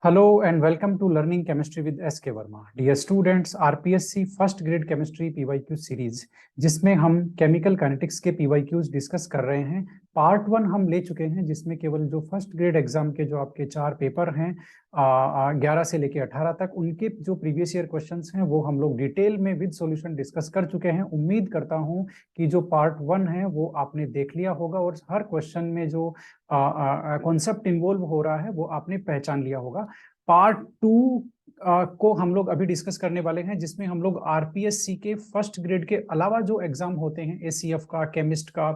Hello and welcome to Learning Chemistry with S.K. Verma. Dear students, RPSC first grade chemistry PYQ series जिसमें हम chemical kinetics के PYQs discuss कर रहे हैं। Part 1 हम ले चुके हैं जिसमें केवल जो फर्स्ट ग्रेड एग्जाम के जो आपके 4 पेपर हैं 11 से लेके 18 तक उनके जो प्रीवियस ईयर क्वेश्चंस हैं वो हम लोग डिटेल में विद सॉल्यूशन डिस्कस कर चुके हैं। उम्मीद करता हूं कि जो पार्ट 1 है वो आपने देख लिया होगा और हर क्वेश्चन में जो कॉन्सेप्ट इन्वॉल्व हो रहा है वो आपने पहचान लिया होगा। पार्ट 2 को हम लोग अभी डिस्कस करने वाले हैं जिसमें हम लोग आरपीएससी के फर्स्ट ग्रेड के अलावा जो एग्जाम होते हैं एसीएफ का, केमिस्ट का,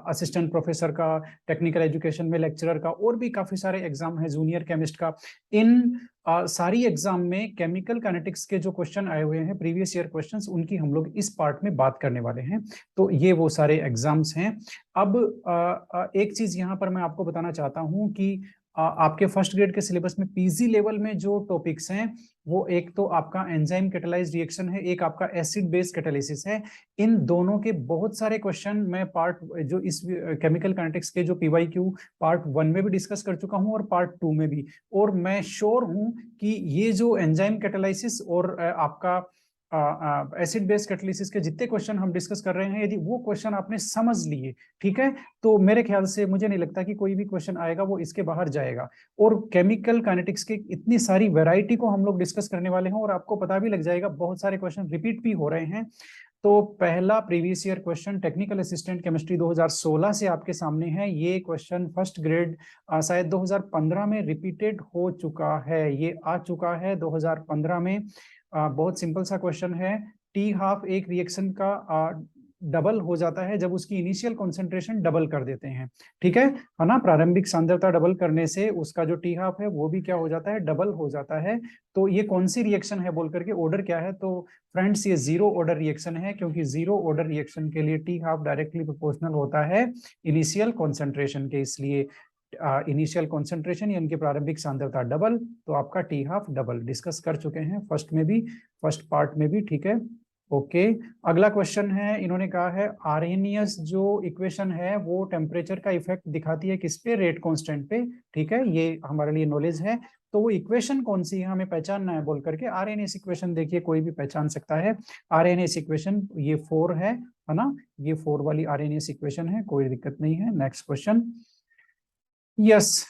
असिस्टेंट प्रोफेसर का, टेक्निकल एजुकेशन में लेक्चरर का और भी काफी सारे एग्जाम है, जूनियर केमिस्ट का। इन सारी एग्जाम में केमिकल काइनेटिक्स के जो क्वेश्चन आए हुए हैं प्रीवियस ईयर क्वेश्चंस, उनकी हम लोग इस पार्ट में बात करने वाले हैं। तो ये वो सारे एग्जाम्स हैं। अब एक चीज यहाँ पर मैं आपको बताना चाहता हूँ कि आपके फर्स्ट ग्रेड के सिलेबस में पीजी लेवल में जो टॉपिक्स हैं वो एक तो आपका एंजाइम कैटालाइज्ड रिएक्शन है, एक आपका एसिड बेस कैटालिसिस है। इन दोनों के बहुत सारे क्वेश्चन मैं पार्ट जो इस केमिकल काइनेटिक्स के जो पीवाईक्यू पार्ट 1 में भी डिस्कस कर चुका हूं और पार्ट 2 में भी। और मैं श्योर हूं कि ये जो एंजाइम कैटालाइसिस और आपका एसिड बेस कैटालिसिस के जितने क्वेश्चन हम डिस्कस कर रहे हैं, यदि वो क्वेश्चन आपने समझ लिए, ठीक है, तो मेरे ख्याल से मुझे नहीं लगता कि कोई भी क्वेश्चन आएगा वो इसके बाहर जाएगा। और केमिकल काइनेटिक्स की इतनी सारी वैरायटी को हम लोग डिस्कस करने वाले हैं और आपको पता भी लग जाएगा, बहुत सारे क्वेश्चन रिपीट भी हो रहे हैं। तो पहला previous year question technical assistant chemistry 2016 से आपके सामने है। ये क्वेश्चन फर्स्ट ग्रेड शायद 2015 में रिपीटेड हो चुका है, ये आ चुका है 2015 में। बहुत सिंपल सा क्वेश्चन है। टी हाफ एक रिएक्शन का डबल हो जाता है जब उसकी इनिशियल कॉन्सेंट्रेशन डबल कर देते हैं, ठीक है ना। प्रारंभिक सांद्रता डबल करने से उसका जो टी हाफ है वो भी क्या हो जाता है, डबल हो जाता है। तो ये कौन सी रिएक्शन है बोल करके, ऑर्डर क्या है, तो फ्रेंड्स ये जीरो ऑर्डर रिएक्शन है, क्योंकि जीरो ऑर्डर रिएक्शन के लिए टी हाफ डायरेक्टली प्रोपोर्शनल होता है इनिशियल कॉन्सेंट्रेशन के। इसलिए इनिशियल कॉन्सेंट्रेशन यानी कि प्रारंभिक सांद्रता डबल, तो आपका टी हाफ डबल डिस्कस कर चुके हैं फर्स्ट में भी, फर्स्ट पार्ट में भी, ठीक है। ओके, अगला क्वेश्चन है, इन्होंने कहा है आर्हेनियस जो इक्वेशन है वो टेम्परेचर का इफेक्ट दिखाती है किस पे, रेट कांस्टेंट पे, ठीक है, ये हमारे लिए नॉलेज है। तो वो इक्वेशन कौन सी है हमें पहचानना है बोल करके। आरएनएस इक्वेशन देखिए कोई भी पहचान सकता है। आरएनएस इक्वेशन ये 4 है ना, ये 4 वाली आरएनएस इक्वेशन है, कोई दिक्कत नहीं है। नेक्स्ट क्वेश्चन, यस,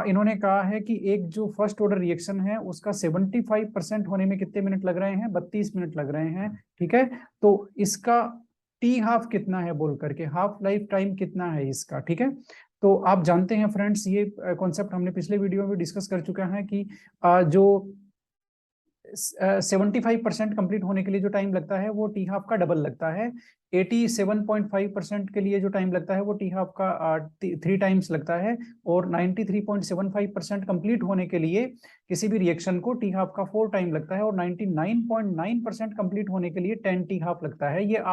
इन्होंने कहा है कि एक जो फर्स्ट ऑर्डर रिएक्शन है उसका 75% होने में कितने मिनट लग रहे हैं, 32 मिनट लग रहे हैं, ठीक है। तो इसका टी हाफ कितना है बोल करके, हाफ लाइफ टाइम कितना है इसका, ठीक है। तो आप जानते हैं फ्रेंड्स, ये कॉन्सेप्ट हमने पिछले वीडियो में डिस्कस कर चुका है कि जो 75% कंप्लीट होने के लिए जो टाइम लगता है वो टी हाफ का डबल लगता है। 87.5% के लिए जो टाइम लगता है वो टी हाफ का 3 टाइम्स लगता है। और 93.75% कंप्लीट होने के लिए किसी भी रिएक्शन को टी हाफ का 4 टाइम लगता है। और 99.9% कंप्लीट होने के लिए 10 टी हाफ लगता है। ये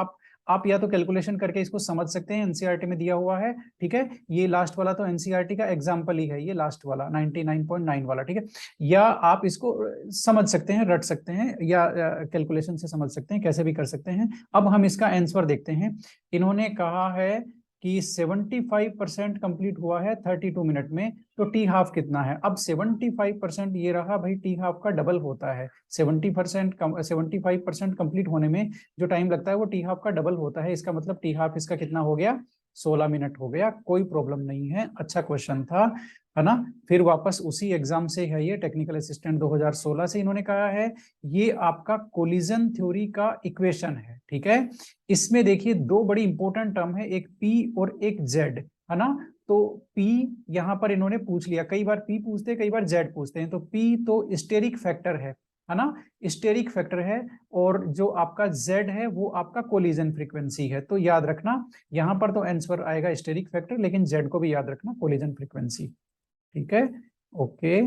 आप या तो कैलकुलेशन करके इसको समझ सकते हैं, एनसीईआरटी में दिया हुआ है, ठीक है। ये लास्ट वाला तो एनसीईआरटी का एग्जाम्पल ही है, ये लास्ट वाला 99.9 वाला, ठीक है। या आप इसको समझ सकते हैं, रट सकते हैं, या कैलकुलेशन से समझ सकते हैं, कैसे भी कर सकते हैं। अब हम इसका आंसर देखते हैं। इन्होंने कहा है कि 75% कंप्लीट हुआ है 32 मिनट में, तो टी हाफ कितना है। अब 75% ये रहा भाई, टी हाफ का डबल होता है। 75% कंप्लीट होने में जो टाइम लगता है वो टी हाफ का डबल होता है। इसका मतलब टी हाफ इसका कितना हो गया, 16 मिनट हो गया। कोई प्रॉब्लम नहीं है, अच्छा क्वेश्चन था, है ना। फिर वापस उसी एग्जाम से है ये, टेक्निकल असिस्टेंट 2016 से। इन्होंने कहा है ये आपका कोलिजन थ्योरी का इक्वेशन है, ठीक है। इसमें देखिए 2 बड़ी इंपॉर्टेंट टर्म है, एक पी और एक जेड, है ना। तो पी यहां पर इन्होंने पूछ लिया, कई बार पी पूछते हैं, कई बार जेड पूछते हैं। तो पी तो स्टेरिक फैक्टर है ना, स्टेरिक फैक्टर है। और जो आपका जेड है वो आपका कोलिजन फ्रीक्वेंसी है। तो याद रखना, यहां पर तो आंसर आएगा स्टेरिक फैक्टर, लेकिन जेड को भी याद रखना, कोलिजन फ्रीक्वेंसी, ठीक है। ओके,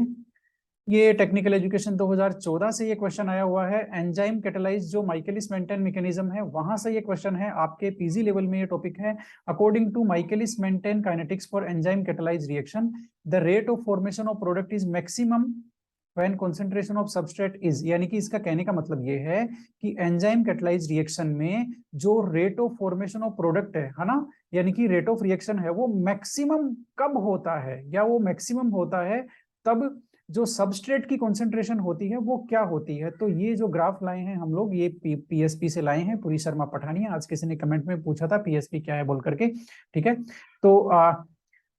ये टेक्निकल एजुकेशन 2014 से ये क्वेश्चन आया हुआ है। एंजाइम कैटालाइज जो माइकेलिस मेंटेन मैकेनिज्म है वहां से ये क्वेश्चन है, आपके पीजी लेवल में ये टॉपिक है। According to Michaelis Menten kinetics for enzyme catalyse reaction, the rate of formation of product is maximum when concentration of substrate is, यानी कि इसका कहने का मतलब ये है कि एंजाइम कैटालाइज रिएक्शन में जो rate of formation of product है ना, यानी कि रेट ऑफ रिएक्शन है, वो मैक्सिमम कब होता है, या वो मैक्सिमम होता है तब जो सबस्ट्रेट की कॉन्सेंट्रेशन होती है वो क्या होती है। तो ये जो ग्राफ लाए हैं हम लोग, ये पीएसपी से लाए हैं, पूरी शर्मा पठानिया। आज किसी ने कमेंट में पूछा था पीएसपी क्या है बोल करके, ठीक है। तो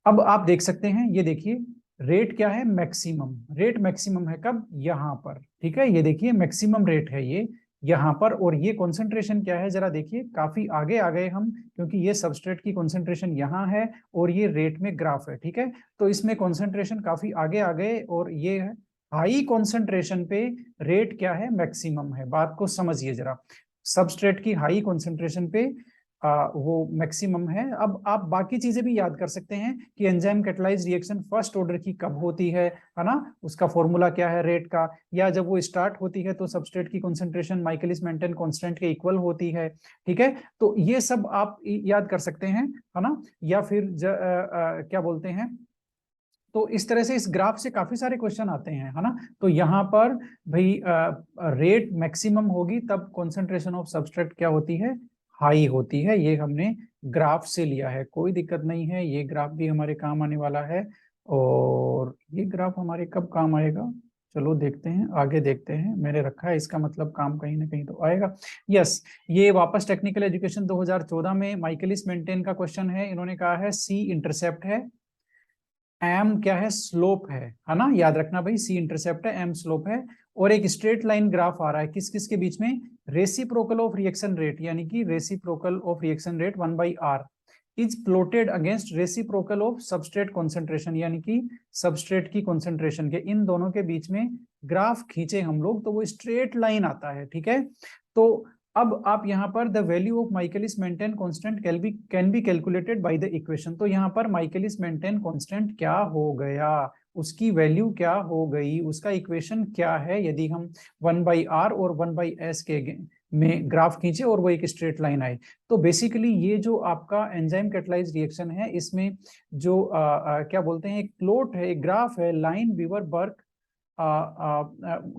अब आप देख सकते हैं, ये देखिए रेट क्या है, मैक्सिमम रेट, मैक्सिमम है कब, यहाँ पर, ठीक है। ये देखिए मैक्सिमम रेट है ये यहाँ पर, और ये कॉन्सेंट्रेशन क्या है जरा देखिए, काफी आगे आ गए हम, क्योंकि ये सबस्ट्रेट की कॉन्सेंट्रेशन यहाँ है और ये रेट में ग्राफ है, ठीक है। तो इसमें कॉन्सेंट्रेशन काफी आगे आ गए, और ये है हाई कॉन्सेंट्रेशन पे रेट क्या है, मैक्सिमम है। बात को समझिए जरा, सबस्ट्रेट की हाई कॉन्सेंट्रेशन पे वो मैक्सिमम है। अब आप बाकी चीजें भी याद कर सकते हैं कि enzyme catalysed reaction first order की कब होती है ना, उसका फॉर्मूला क्या है रेट का, या जब वो स्टार्ट होती है तो सबस्ट्रेट की कॉन्सेंट्रेशन माइकलिस मेंटेन कांस्टेंट के इक्वल होती है, ठीक है। तो ये सब आप याद कर सकते हैं, है ना। या फिर क्या बोलते हैं, तो इस तरह से इस ग्राफ से काफी सारे क्वेश्चन आते हैं, है ना। तो यहाँ पर भाई रेट मैक्सिमम होगी तब कॉन्सेंट्रेशन ऑफ सबस्ट्रेट क्या होती है, हाई होती है। ये हमने ग्राफ से लिया है, कोई दिक्कत नहीं है, ये ग्राफ भी हमारे काम आने वाला है। और ये ग्राफ हमारे कब काम आएगा, चलो देखते हैं, आगे देखते हैं, मैंने रखा है, इसका मतलब काम कहीं ना कहीं तो आएगा। यस, ये वापस टेक्निकल एजुकेशन 2014 में माइकलिस मेंटेन का क्वेश्चन है। इन्होंने कहा है सी इंटरसेप्ट है, एम क्या है, स्लोप है ना, याद रखना भाई, सी इंटरसेप्ट है, एम स्लोप है, और एक स्ट्रेट लाइन ग्राफ आ रहा है किस किस के बीच में, रेसिप्रोकल ऑफ रिएक्शन रेट, यानी कि reciprocal of reaction rate 1/r is plotted against reciprocal of substrate concentration, यानी कि सबस्ट्रेट की कॉन्सेंट्रेशन के इन दोनों के बीच में ग्राफ खींचे हम लोग तो वो स्ट्रेट लाइन आता है, ठीक है। तो अब आप यहाँ पर the value of Michaelis Menten constant can be calculated by the equation. तो यहाँ पर माइकलिस मेंटेन कांस्टेंट क्या हो गया, उसकी वैल्यू क्या हो गई, उसका इक्वेशन क्या है, यदि हम 1/r और 1/s के में ग्राफ खींचे और वो एक स्ट्रेट लाइन आए। तो बेसिकली ये जो आपका एंजाइम कैटालाइज्ड रिएक्शन है, इसमें जो क्या बोलते हैं, एक प्लॉट है, एक ग्राफ है, लाइन वीवर बर्क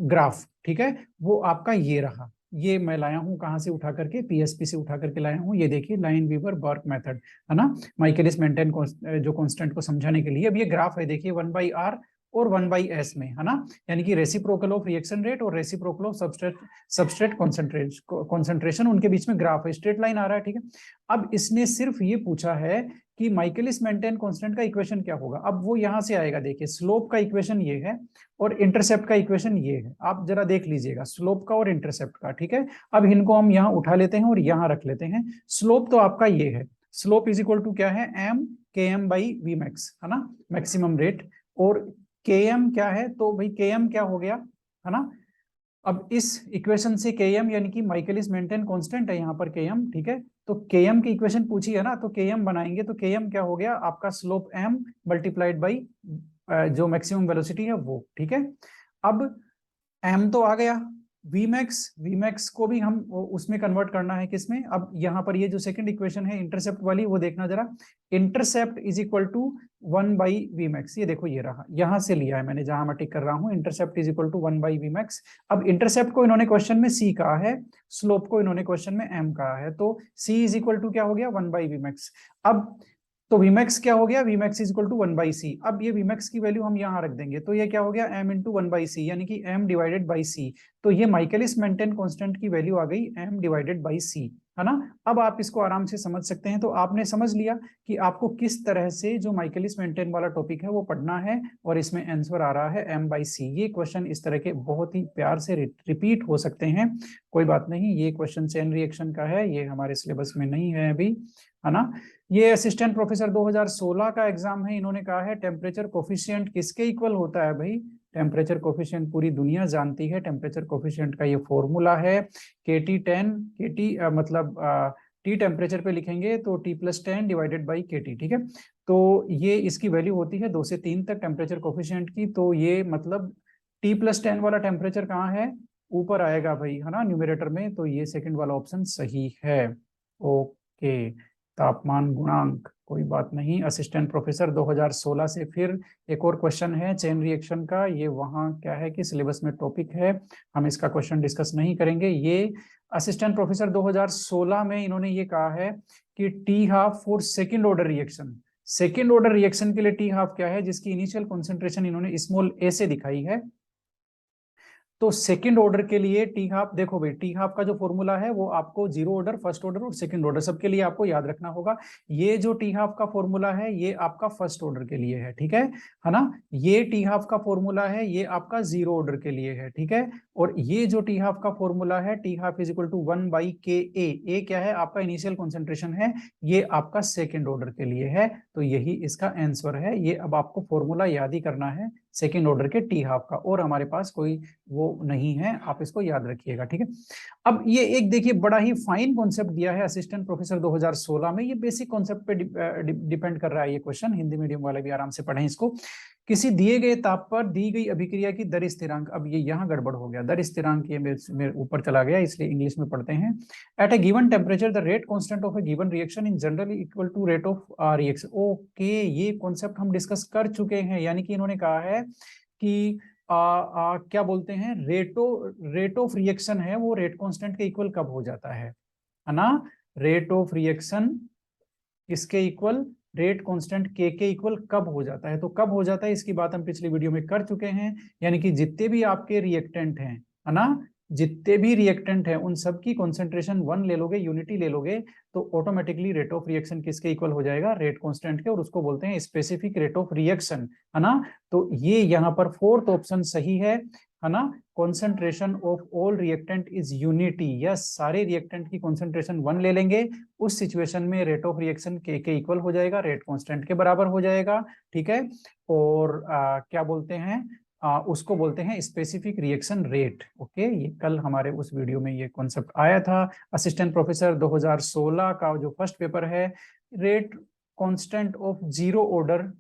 ग्राफ, ठीक है, वो आपका ये रहा। ये मैं लाया हूं कहां से, उठा करके पीएसपी से उठा करके लाया हूं। ये देखिए लाइन वीवर बर्क मेथड, है ना, माइकलिस मेंटेन जो कांस्टेंट को समझाने के लिए। अब ये ग्राफ है देखिए 1/r और 1/s में, है ना, यानी कि रेसिप्रोकल ऑफ रिएक्शन रेट और रेसिप्रोकल ऑफ सबस्ट्रेट कॉन्सेंट्रेशन, उनके बीच में ग्राफ है, स्ट्रेट लाइन आ रहा है, ठीक है। अब इसने सिर्फ ये पूछा है कि माइकलिस मेंटेन कांस्टेंट का इक्वेशन क्या होगा। अब वो यहां से आएगा, देखिए स्लोप का इक्वेशन ये है और इंटरसेप्ट का इक्वेशन ये है, आप जरा देख लीजिएगा स्लोप का और इंटरसेप्ट का, ठीक है। अब इनको हम यहाँ उठा लेते हैं और यहाँ रख लेते हैं। स्लोप तो आपका ये है, स्लोप इज इक्वल टू क्या है, एम के एम बाई वी मैक्स, है ना, मैक्सिमम रेट। और के एम क्या है, तो भाई के एम क्या हो गया, है ना। अब इस इक्वेशन से के एम यानी कि माइकलिस मेंटेन कांस्टेंट है यहाँ पर के एम, ठीक है। तो के एम की इक्वेशन पूछी है ना, तो के एम बनाएंगे तो के एम क्या हो गया आपका, स्लोप एम मल्टीप्लाइड बाई जो मैक्सिमम वेलोसिटी है वो, ठीक है। अब एम तो आ गया, वीमैक्स को भी हम उसमें कन्वर्ट करना है किसमें। अब यहाँ पर ये जो सेकंड इक्वेशन है इंटरसेप्ट वाली, वो देखना जरा, intercept is equal to 1/Vmax, ये देखो ये रहा, यहां से लिया है मैंने जहां मैं टिक कर रहा हूं, intercept is equal to 1/Vmax। अब इंटरसेप्ट को इन्होंने क्वेश्चन में सी कहा है, स्लोप को इन्होंने क्वेश्चन में एम कहा है, तो सी इज इक्वल टू क्या हो गया, 1/Vmax। अब तो Vmax क्या हो गया, Vmax is equal to 1/c। अब ये Vmax की वैल्यू हम यहाँ रख देंगे, तो ये क्या हो गया, m इंटू 1/c, यानी कि m डिवाइडेड बाई c। तो ये माइकलिस मेंटेन कांस्टेंट की वैल्यू आ गई m डिवाइडेड बाई c, है ना। अब आप इसको आराम से समझ सकते हैं। तो आपने समझ लिया कि आपको किस तरह से जो माइकलिस मेंटेन वाला टॉपिक है वो पढ़ना है, और इसमें आंसर आ रहा है m/c। ये क्वेश्चन इस तरह के बहुत ही प्यार से रिपीट हो सकते हैं, कोई बात नहीं। ये क्वेश्चन चेन रिएक्शन का है, ये हमारे सिलेबस में नहीं है अभी, है ना। ये असिस्टेंट प्रोफेसर 2016 का एग्जाम है। इन्होंने कहा है टेम्परेचर कोफिशिएंट किसके इक्वल होता है भाई, टेम्परेचर कोफिशिएंट पूरी दुनिया जानती है। टेम्परेचर कोफिशिएंट का ये फॉर्मूला है KT10, KT मतलब टी टेम्परेचर पे लिखेंगे तो T+10 डिवाइडेड बाई KT, ठीक है। तो ये इसकी वैल्यू होती है 2 से 3 तक टेम्परेचर कोफिशिएंट की। तो ये मतलब T+10 वाला टेम्परेचर कहाँ है, ऊपर आएगा भाई, है ना, न्यूमरेटर में। तो ये सेकंड वाला ऑप्शन सही है। ओके, तापमान गुणांक, कोई बात नहीं। असिस्टेंट प्रोफेसर 2016 से फिर एक और क्वेश्चन है चेन रिएक्शन का। ये वहाँ क्या है कि सिलेबस में टॉपिक है, हम इसका क्वेश्चन डिस्कस नहीं करेंगे। ये असिस्टेंट प्रोफेसर 2016 में इन्होंने ये कहा है कि T half for second order reaction, second order reaction के लिए टी हाफ क्या है, जिसकी इनिशियल कॉन्सेंट्रेशन इन्होंने स्मॉल ए से दिखाई है। तो सेकंड ऑर्डर के लिए टी हाफ, देखो भाई टी हाफ का जो फॉर्मूला है वो आपको जीरो ऑर्डर, फर्स्ट ऑर्डर और सेकंड ऑर्डर सबके लिए आपको याद रखना होगा। ये जो टी हाफ का फॉर्मूला है ये आपका फर्स्ट ऑर्डर के लिए है, ठीक है ना। ये टी हाफ का फॉर्मूला है ये आपका जीरो ऑर्डर के लिए है, ठीक है। और ये जो टी हाफ का फॉर्मूला है, T half is equal to 1/Ka, A क्या है आपका इनिशियल कॉन्सेंट्रेशन है, ये आपका सेकेंड ऑर्डर के लिए है। तो यही इसका आंसर है। ये अब आपको फॉर्मूला याद ही करना है सेकेंड ऑर्डर के टी हाफ का, और हमारे पास कोई वो नहीं है, आप इसको याद रखिएगा, ठीक है। अब ये एक देखिए बड़ा ही फाइन कॉन्सेप्ट दिया है असिस्टेंट प्रोफेसर 2016 में। ये बेसिक कॉन्सेप्ट पे डिपेंड कर रहा है ये क्वेश्चन, हिंदी मीडियम वाले भी आराम से पढ़ें इसको। किसी दिए गए ताप पर दी गई अभिक्रिया की दर स्थिरांक, अब ये यहाँ गड़बड़ हो गया, दर स्थिरांक ये मेरे ऊपर चला गया, इसलिए इंग्लिश में पढ़ते हैं। At a given temperature the rate constant of a given reaction in generally equal to rate of reaction. Okay, ये कॉन्सेप्ट हम डिस्कस कर चुके हैं, यानी कि इन्होंने कहा है कि क्या बोलते हैं, रेट ऑफ रिएक्शन है वो रेट कांस्टेंट के इक्वल कब हो जाता है ना। रेट ऑफ रिएक्शन किसके इक्वल, रेट कांस्टेंट के इक्वल कब हो जाता है। तो कब हो जाता है इसकी बात हम पिछली वीडियो में कर चुके हैं, यानी कि जितने भी आपके रिएक्टेंट हैं, है ना, जितने भी रिएक्टेंट हैं उन सब की कॉन्सेंट्रेशन 1 ले लोगे, यूनिटी ले लोगे, तो ऑटोमेटिकली रेट ऑफ रिएक्शन किसके इक्वल हो जाएगा, रेट कांस्टेंट के, और उसको बोलते हैं स्पेसिफिक रेट ऑफ रिएक्शन, है ना। तो ये यहाँ पर फोर्थ ऑप्शन सही है ना। Concentration of all reactant is unity, yes, सारे रिएक्टेंट की कॉन्सेंट्रेशन 1 ले लेंगे, उस सिचुएशन में रेट ऑफ रिएक्शन के इक्वल हो जाएगा, रेट कांस्टेंट के बराबर हो जाएगा, ठीक है। और क्या बोलते हैं, उसको बोलते हैं स्पेसिफिक रिएक्शन रेट। ओके, ये कल हमारे उस वीडियो में ये कॉन्सेप्ट आया था। असिस्टेंट प्रोफेसर 2016 का जो फर्स्ट पेपर है, rate constant of zero order,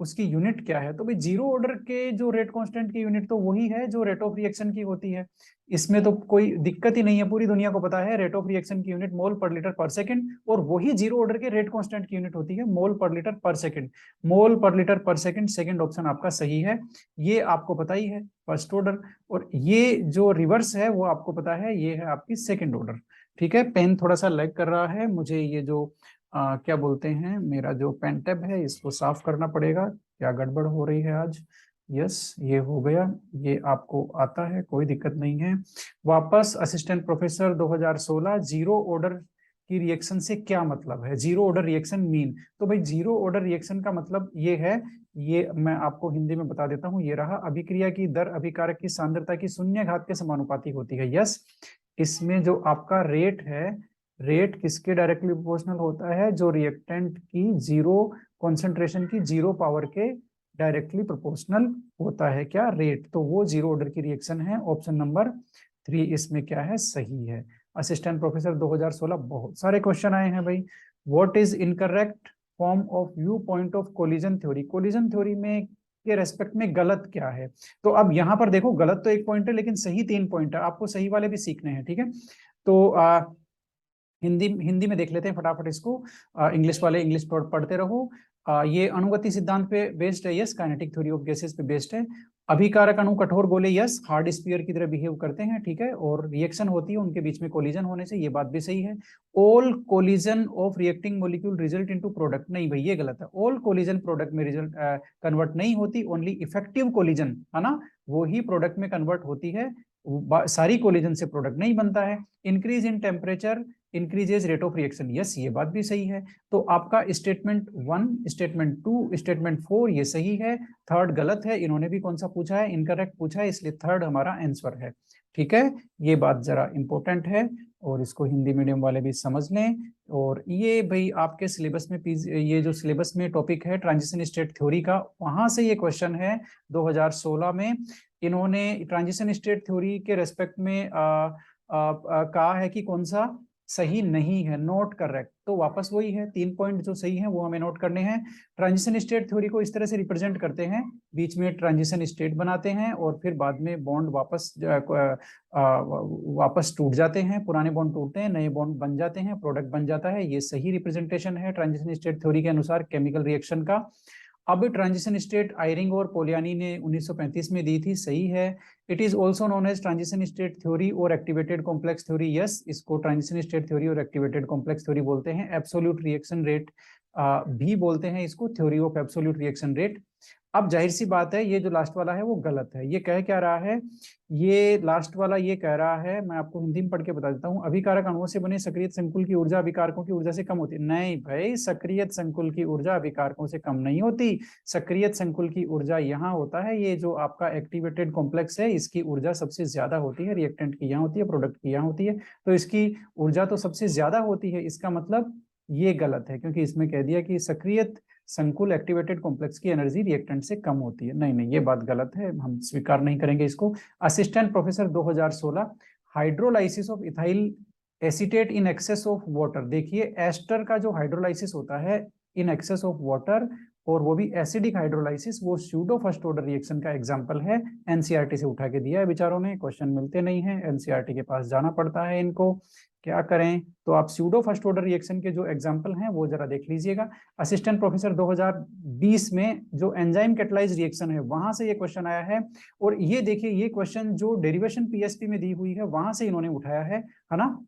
उसकी यूनिट क्या है। तो भाई जीरो ऑर्डर के जो रेट कांस्टेंट की यूनिट तो वही है जो रेट ऑफ रिएक्शन की होती है, इसमें तो कोई दिक्कत ही नहीं है, पूरी दुनिया को पता है रेट ऑफ रिएक्शन की यूनिट मोल पर लीटर पर सेकंड, और वही जीरो ऑर्डर के रेट कांस्टेंट की यूनिट होती है मोल पर लीटर पर सेकंड। मोल पर लीटर पर सेकंड, सेकंड ऑप्शन आपका सही है, ये आपको पता ही है फर्स्ट ऑर्डर, और ये जो रिवर्स है वो आपको पता है, ये है आपकी सेकंड ऑर्डर, ठीक है। पेन थोड़ा सा लैग कर रहा है, मुझे ये जो क्या बोलते हैं, मेरा जो पेन टैब है इसको साफ करना पड़ेगा, क्या गड़बड़ हो रही है आज। यस, ये हो गया, ये आपको आता है, कोई दिक्कत नहीं है। वापस असिस्टेंट प्रोफेसर 2016, जीरो ऑर्डर की रिएक्शन से क्या मतलब है, जीरो ऑर्डर रिएक्शन मीन। तो भाई जीरो ऑर्डर रिएक्शन का मतलब ये है, ये मैं आपको हिंदी में बता देता हूँ, ये रहा, अभिक्रिया की दर अभिकारक की सांद्रता की शून्य घात के समानुपाती होती है। यस, इसमें जो आपका रेट है, रेट किसके डायरेक्टली प्रोपोर्शनल होता है, जो रिएक्टेंट की जीरो कॉन्सेंट्रेशन की जीरो पावर के डायरेक्टली प्रोपोर्शनल होता है, क्या, रेट। तो वो जीरो ऑर्डर की रिएक्शन है, ऑप्शन नंबर 3 इसमें क्या है, सही है। असिस्टेंट प्रोफेसर 2016 बहुत सारे क्वेश्चन आए हैं भाई। What is incorrect form of view point of collision theory, collision theory में के रेस्पेक्ट में गलत क्या है। तो अब यहाँ पर देखो, गलत तो एक पॉइंट है लेकिन सही 3 पॉइंट है, आपको सही वाले भी सीखने हैं, ठीक है। तो हिंदी में देख लेते हैं फटाफट इसको, इंग्लिश वाले इंग्लिश पढ़ते रहो। ये अणुगति सिद्धांत पे बेस्ड है, yes, kinetic theory of gases पे बेस्ड है। अभिकारक अणु कठोर गोले, यस, हार्ड स्फीयर की तरह बिहेव करते हैं, ठीक है, और रिएक्शन होती है उनके बीच में कोलिजन होने से, ये बात भी सही है। All collision of reacting molecule result into product, नहीं भाई ये गलत है, ऑल कोलिजन प्रोडक्ट में रिजल्ट कन्वर्ट नहीं होती, ओनली इफेक्टिव कोलिजन, है ना, वो ही प्रोडक्ट में कन्वर्ट होती है, सारी कोलिजन से प्रोडक्ट नहीं बनता है। Increase in temperature increases rate of reaction, yes, ये बात भी सही है। तो आपका स्टेटमेंट 1, स्टेटमेंट 2, स्टेटमेंट 4 ये सही है, थर्ड गलत है, इन्होंने भी कौन सा पूछा है, इनकरेक्ट पूछा है, इसलिए थर्ड हमारा आंसर है, ठीक है। ये बात जरा इंपॉर्टेंट है और इसको हिंदी मीडियम वाले भी समझ लें। और ये भाई आपके सिलेबस में ये जो सिलेबस में टॉपिक है ट्रांजिशन स्टेट थ्योरी का, वहां से ये क्वेश्चन है 2016 में। इन्होंने ट्रांजिशन स्टेट थ्योरी के रेस्पेक्ट में कहा है कि कौन सा सही नहीं है, नोट करेक्ट। तो वापस वही है, 3 पॉइंट जो सही है वो हमें नोट करने हैं। ट्रांजिशन स्टेट थ्योरी को इस तरह से रिप्रेजेंट करते हैं, बीच में ट्रांजिशन स्टेट बनाते हैं और फिर बाद में बॉन्ड वापस टूट जाते हैं, पुराने बॉन्ड टूटते हैं, नए बॉन्ड बन जाते हैं, प्रोडक्ट बन जाता है। ये सही रिप्रेजेंटेशन है ट्रांजिशन स्टेट थ्योरी के अनुसार केमिकल रिएक्शन का। अब ट्रांजिशन स्टेट आयरिंग और पोलियानी ने 1935 में दी थी, सही है। It is also known as transition state theory और एक्टिवेटेड कॉम्प्लेक्स थ्योरी, यस, इसको ट्रांजिशन स्टेट थ्योरी और एक्टिवेटेड कॉम्प्लेक्स थ्योरी बोलते हैं। एब्सोल्यूट रिएक्शन रेट भी बोलते हैं इसको, theory of absolute reaction rate. अब जाहिर सी बात है ये जो लास्ट वाला है वो गलत है। ये कह क्या रहा है, ये लास्ट वाला ये कह रहा है, मैं आपको हिंदी में पढ़ के बता देता हूँ, अभिकारक अणुओं से बने सक्रिय संकुल की ऊर्जा अभिकारकों की ऊर्जा से कम होती है। नहीं भाई, सक्रिय संकुल की ऊर्जा अभिकारकों से कम नहीं होती। सक्रिय संकुल की ऊर्जा यहाँ होता है, ये जो आपका एक्टिवेटेड कॉम्प्लेक्स है इसकी ऊर्जा सबसे ज्यादा होती है, रिएक्टेंट की यहाँ होती है, प्रोडक्ट की यहाँ होती है, तो इसकी ऊर्जा तो सबसे ज्यादा होती है। इसका मतलब ये गलत है, क्योंकि इसमें कह दिया कि सक्रिय संकुल एक्टिवेटेड कॉम्प्लेक्स की एनर्जी रिएक्टेंट से कम होती है। नहीं नहीं, ये बात गलत है, हम स्वीकार नहीं करेंगे इसको। Assistant professor 2016, hydrolysis of ethyl acetate in excess of water. देखिए एस्टर का जो हाइड्रोलाइसिस होता है इन एक्सेस ऑफ वाटर, और वो भी एसिडिक हाइड्रोलाइसिस, वो स्यूडो फर्स्ट ऑर्डर रिएक्शन का एग्जांपल है। एनसीईआरटी से उठा के दिया है बेचारों ने, क्वेश्चन मिलते नहीं है, एनसीईआरटी के पास जाना पड़ता है इनको, क्या करें। तो आप स्यूडो फर्स्ट ऑर्डर रिएक्शन के जो एग्जांपल हैं वो जरा देख लीजिएगा। असिस्टेंट प्रोफेसर 2020 में जो एंजाइम कैटलाइज रिएक्शन है वहां से ये क्वेश्चन आया है, और ये देखिए ये क्वेश्चन जो डेरिवेशन पीएसपी में दी हुई है वहां से इन्होंने उठाया है ना।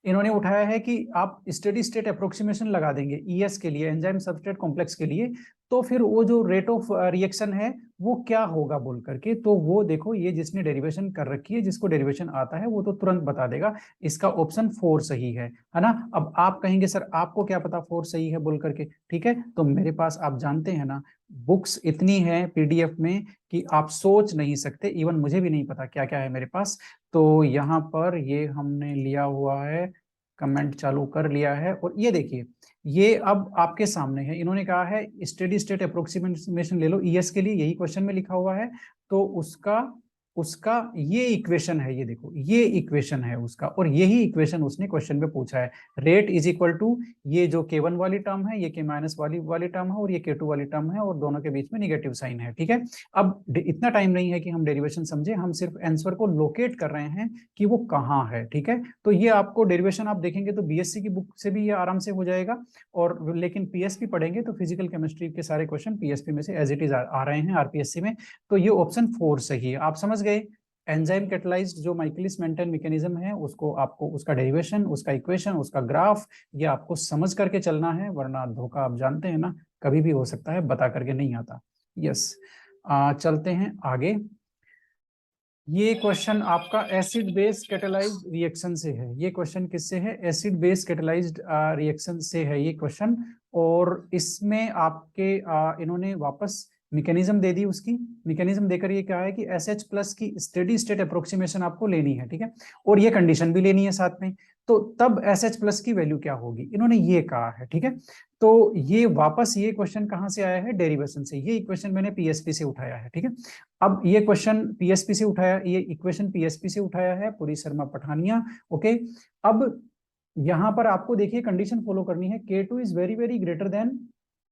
इन्होंने उठाया है कि आप स्टेडी स्टेट अप्रोक्सीमेशन लगा देंगे ईएस के लिए, एंजाइम सबस्ट्रेट कॉम्प्लेक्स के लिए, तो फिर वो जो रेट ऑफ रिएक्शन है वो क्या होगा बोल करके, तो वो देखो ये जिसने डेरिवेशन कर रखी है, जिसको डेरिवेशन आता है वो तो तुरंत बता देगा। इसका ऑप्शन 4 सही है ना। अब आप कहेंगे सर आपको क्या पता 4 सही है बोल करके, ठीक है, तो मेरे पास आप जानते हैं ना बुक्स इतनी है पीडीएफ में कि आप सोच नहीं सकते, इवन मुझे भी नहीं पता क्या क्या है मेरे पास। तो यहाँ पर ये हमने लिया हुआ है, कमेंट चालू कर लिया है, और ये देखिए ये अब आपके सामने है। इन्होंने कहा है स्टेडी स्टेट अप्रोक्सीमेशन ले लो ईएस के लिए, यही क्वेश्चन में लिखा हुआ है, तो उसका उसका ये इक्वेशन है, ये देखो ये इक्वेशन है उसका, और यही इक्वेशन उसने क्वेश्चन में पूछा है। रेट इज इक्वल टू ये जो K1 वाली टर्म है, ये K माइनस वाली टर्म है, और ये K2 वाली टर्म है, और दोनों के बीच में निगेटिव साइन है, ठीक है। अब इतना टाइम नहीं है कि हम डेरिवेशन समझे, हम सिर्फ आंसर को लोकेट कर रहे हैं कि वो कहाँ है, ठीक है। तो ये आपको डेरिवेशन आप देखेंगे तो बीएससी की बुक से भी ये आराम से हो जाएगा, और लेकिन पीएसपी पढ़ेंगे तो फिजिकल केमिस्ट्री के सारे क्वेश्चन पीएसपी में से एज इट इज आ रहे हैं आरपीएससी में। तो ये ऑप्शन 4 सही है, आप समझ गए। एंजाइम कैटलाइज्ड जो माइकलिस मेंटेन मैकेनिज्म है उसको आपको, उसका डेरिवेशन, उसका इक्वेशन, उसका ग्राफ, ये आपको समझ करके चलना है, वरना धोखा आप जानते हैं ना कभी भी हो सकता है, बता करके नहीं आता। यस, चलते हैं आगे। ये क्वेश्चन आपका एसिड बेस कैटेलाइज्ड रिएक्शन से है। ये क्वेश्चन किससे है, एसिड बेस कैटेलाइज्ड रिएक्शन से है ये क्वेश्चन, और इसमें आपके इन्होंने वापस मैकेनिज्म दे दी, उसकी मैकेनिज्म देकर ये क्या है कि एसएच प्लस की स्टेडी स्टेट अप्रोक्सीमेशन आपको लेनी है, ठीक है, और ये कंडीशन भी लेनी है साथ में, तो तब एसएच प्लस की वैल्यू क्या होगी, इन्होंने ये कहा है, ठीक है। तो ये वापस ये क्वेश्चन कहाँ से आया है, डेरिवेशन से, ये इक्वेशन मैंने पीएसपी से उठाया है, ठीक है। अब ये क्वेश्चन पीएसपी से उठाया, ये इक्वेशन पीएसपी से उठाया है, पुरी शर्मा पठानिया, ओके। अब यहां पर आपको देखिए कंडीशन फॉलो करनी है, K2 is very very greater than,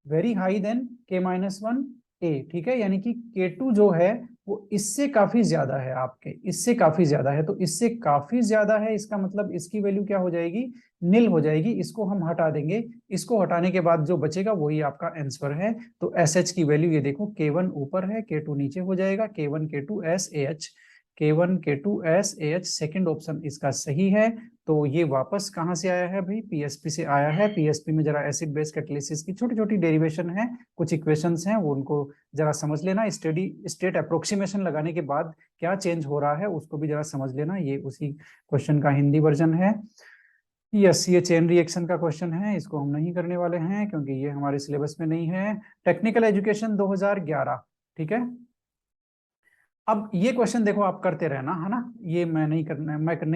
very high than K-1 A, ठीक है, यानी कि K2 जो है वो इससे काफी ज्यादा है, आपके इससे काफी ज्यादा है, तो इससे काफी ज्यादा है, इसका मतलब इसकी वैल्यू क्या हो जाएगी, नील हो जाएगी। इसको हम हटा देंगे, इसको हटाने के बाद जो बचेगा वही आपका आंसर है। तो SH की वैल्यू ये देखो, K1 ऊपर है, K2 नीचे हो जाएगा, K1 K2 SAH, K1 K2 SAH, second option इसका सही है। तो ये वापस कहां से आया है भाई, पीएसपी से आया है। पीएसपी में जरा एसिड बेस कैटालिसिस की छोटी छोटी डेरिवेशन है, कुछ इक्वेशंस हैं, वो उनको जरा समझ लेना। स्टेडी स्टेट अप्रोक्सीमेशन लगाने के बाद क्या चेंज हो रहा है उसको भी जरा समझ लेना, ये उसी क्वेश्चन का हिंदी वर्जन है। यस, ये चेन रिएक्शन का क्वेश्चन है, इसको हम नहीं करने वाले हैं क्योंकि ये हमारे सिलेबस में नहीं है। टेक्निकल एजुकेशन 2011, ठीक है। अब ये क्वेश्चन देखो आप करते रहना, है ना, ये मैं नहीं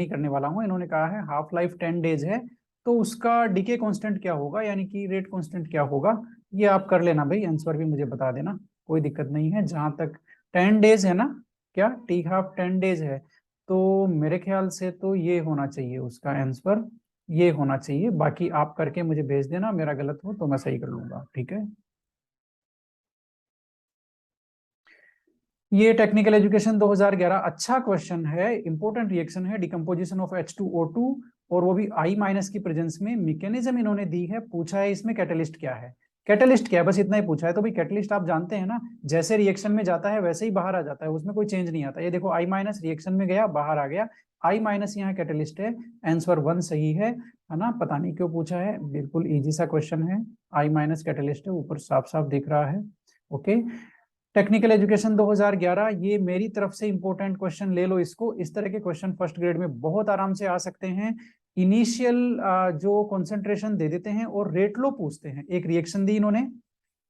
करने वाला हूं। इन्होंने कहा है हाफ लाइफ 10 डेज है, तो उसका डीके कांस्टेंट क्या होगा, यानी कि रेट कांस्टेंट क्या होगा, ये आप कर लेना भाई, आंसर भी मुझे बता देना, कोई दिक्कत नहीं है। जहां तक 10 डेज है ना, क्या टी हाफ 10 डेज है, तो मेरे ख्याल से तो ये होना चाहिए उसका आंसर, ये होना चाहिए। बाकी आप करके मुझे भेज देना, मेरा गलत हो तो मैं सही कर लूंगा, ठीक है। ये टेक्निकल एजुकेशन 2011, अच्छा क्वेश्चन है, इंपॉर्टेंट रिएक्शन है, डिकम्पोजिशन ऑफ H2O2, और वो भी I- की प्रेजेंस में। मैकेनिज्म इन्होंने दी है, पूछा है इसमें कैटलिस्ट क्या है। कैटलिस्ट क्या है, बस इतना ही पूछा है। तो भाई कैटलिस्ट आप जानते हैं ना, जैसे रिएक्शन में जाता है वैसे ही बाहर आ जाता है, उसमें कोई चेंज नहीं आता। ये देखो I माइनस रिएक्शन में गया, बाहर आ गया, I माइनस यहाँ कैटलिस्ट है। आंसर 1 सही है ना? पता नहीं क्यों पूछा है, बिल्कुल इजी सा क्वेश्चन है। I माइनस कैटलिस्ट है, ऊपर साफ साफ दिख रहा है। ओके, टेक्निकल एजुकेशन 2011, ये मेरी तरफ से इंपॉर्टेंट क्वेश्चन ले लो इसको। इस तरह के क्वेश्चन फर्स्ट ग्रेड में बहुत आराम से आ सकते हैं। इनिशियल जो कॉन्सेंट्रेशन दे देते हैं और रेट लो पूछते हैं। एक रिएक्शन दी इन्होंने,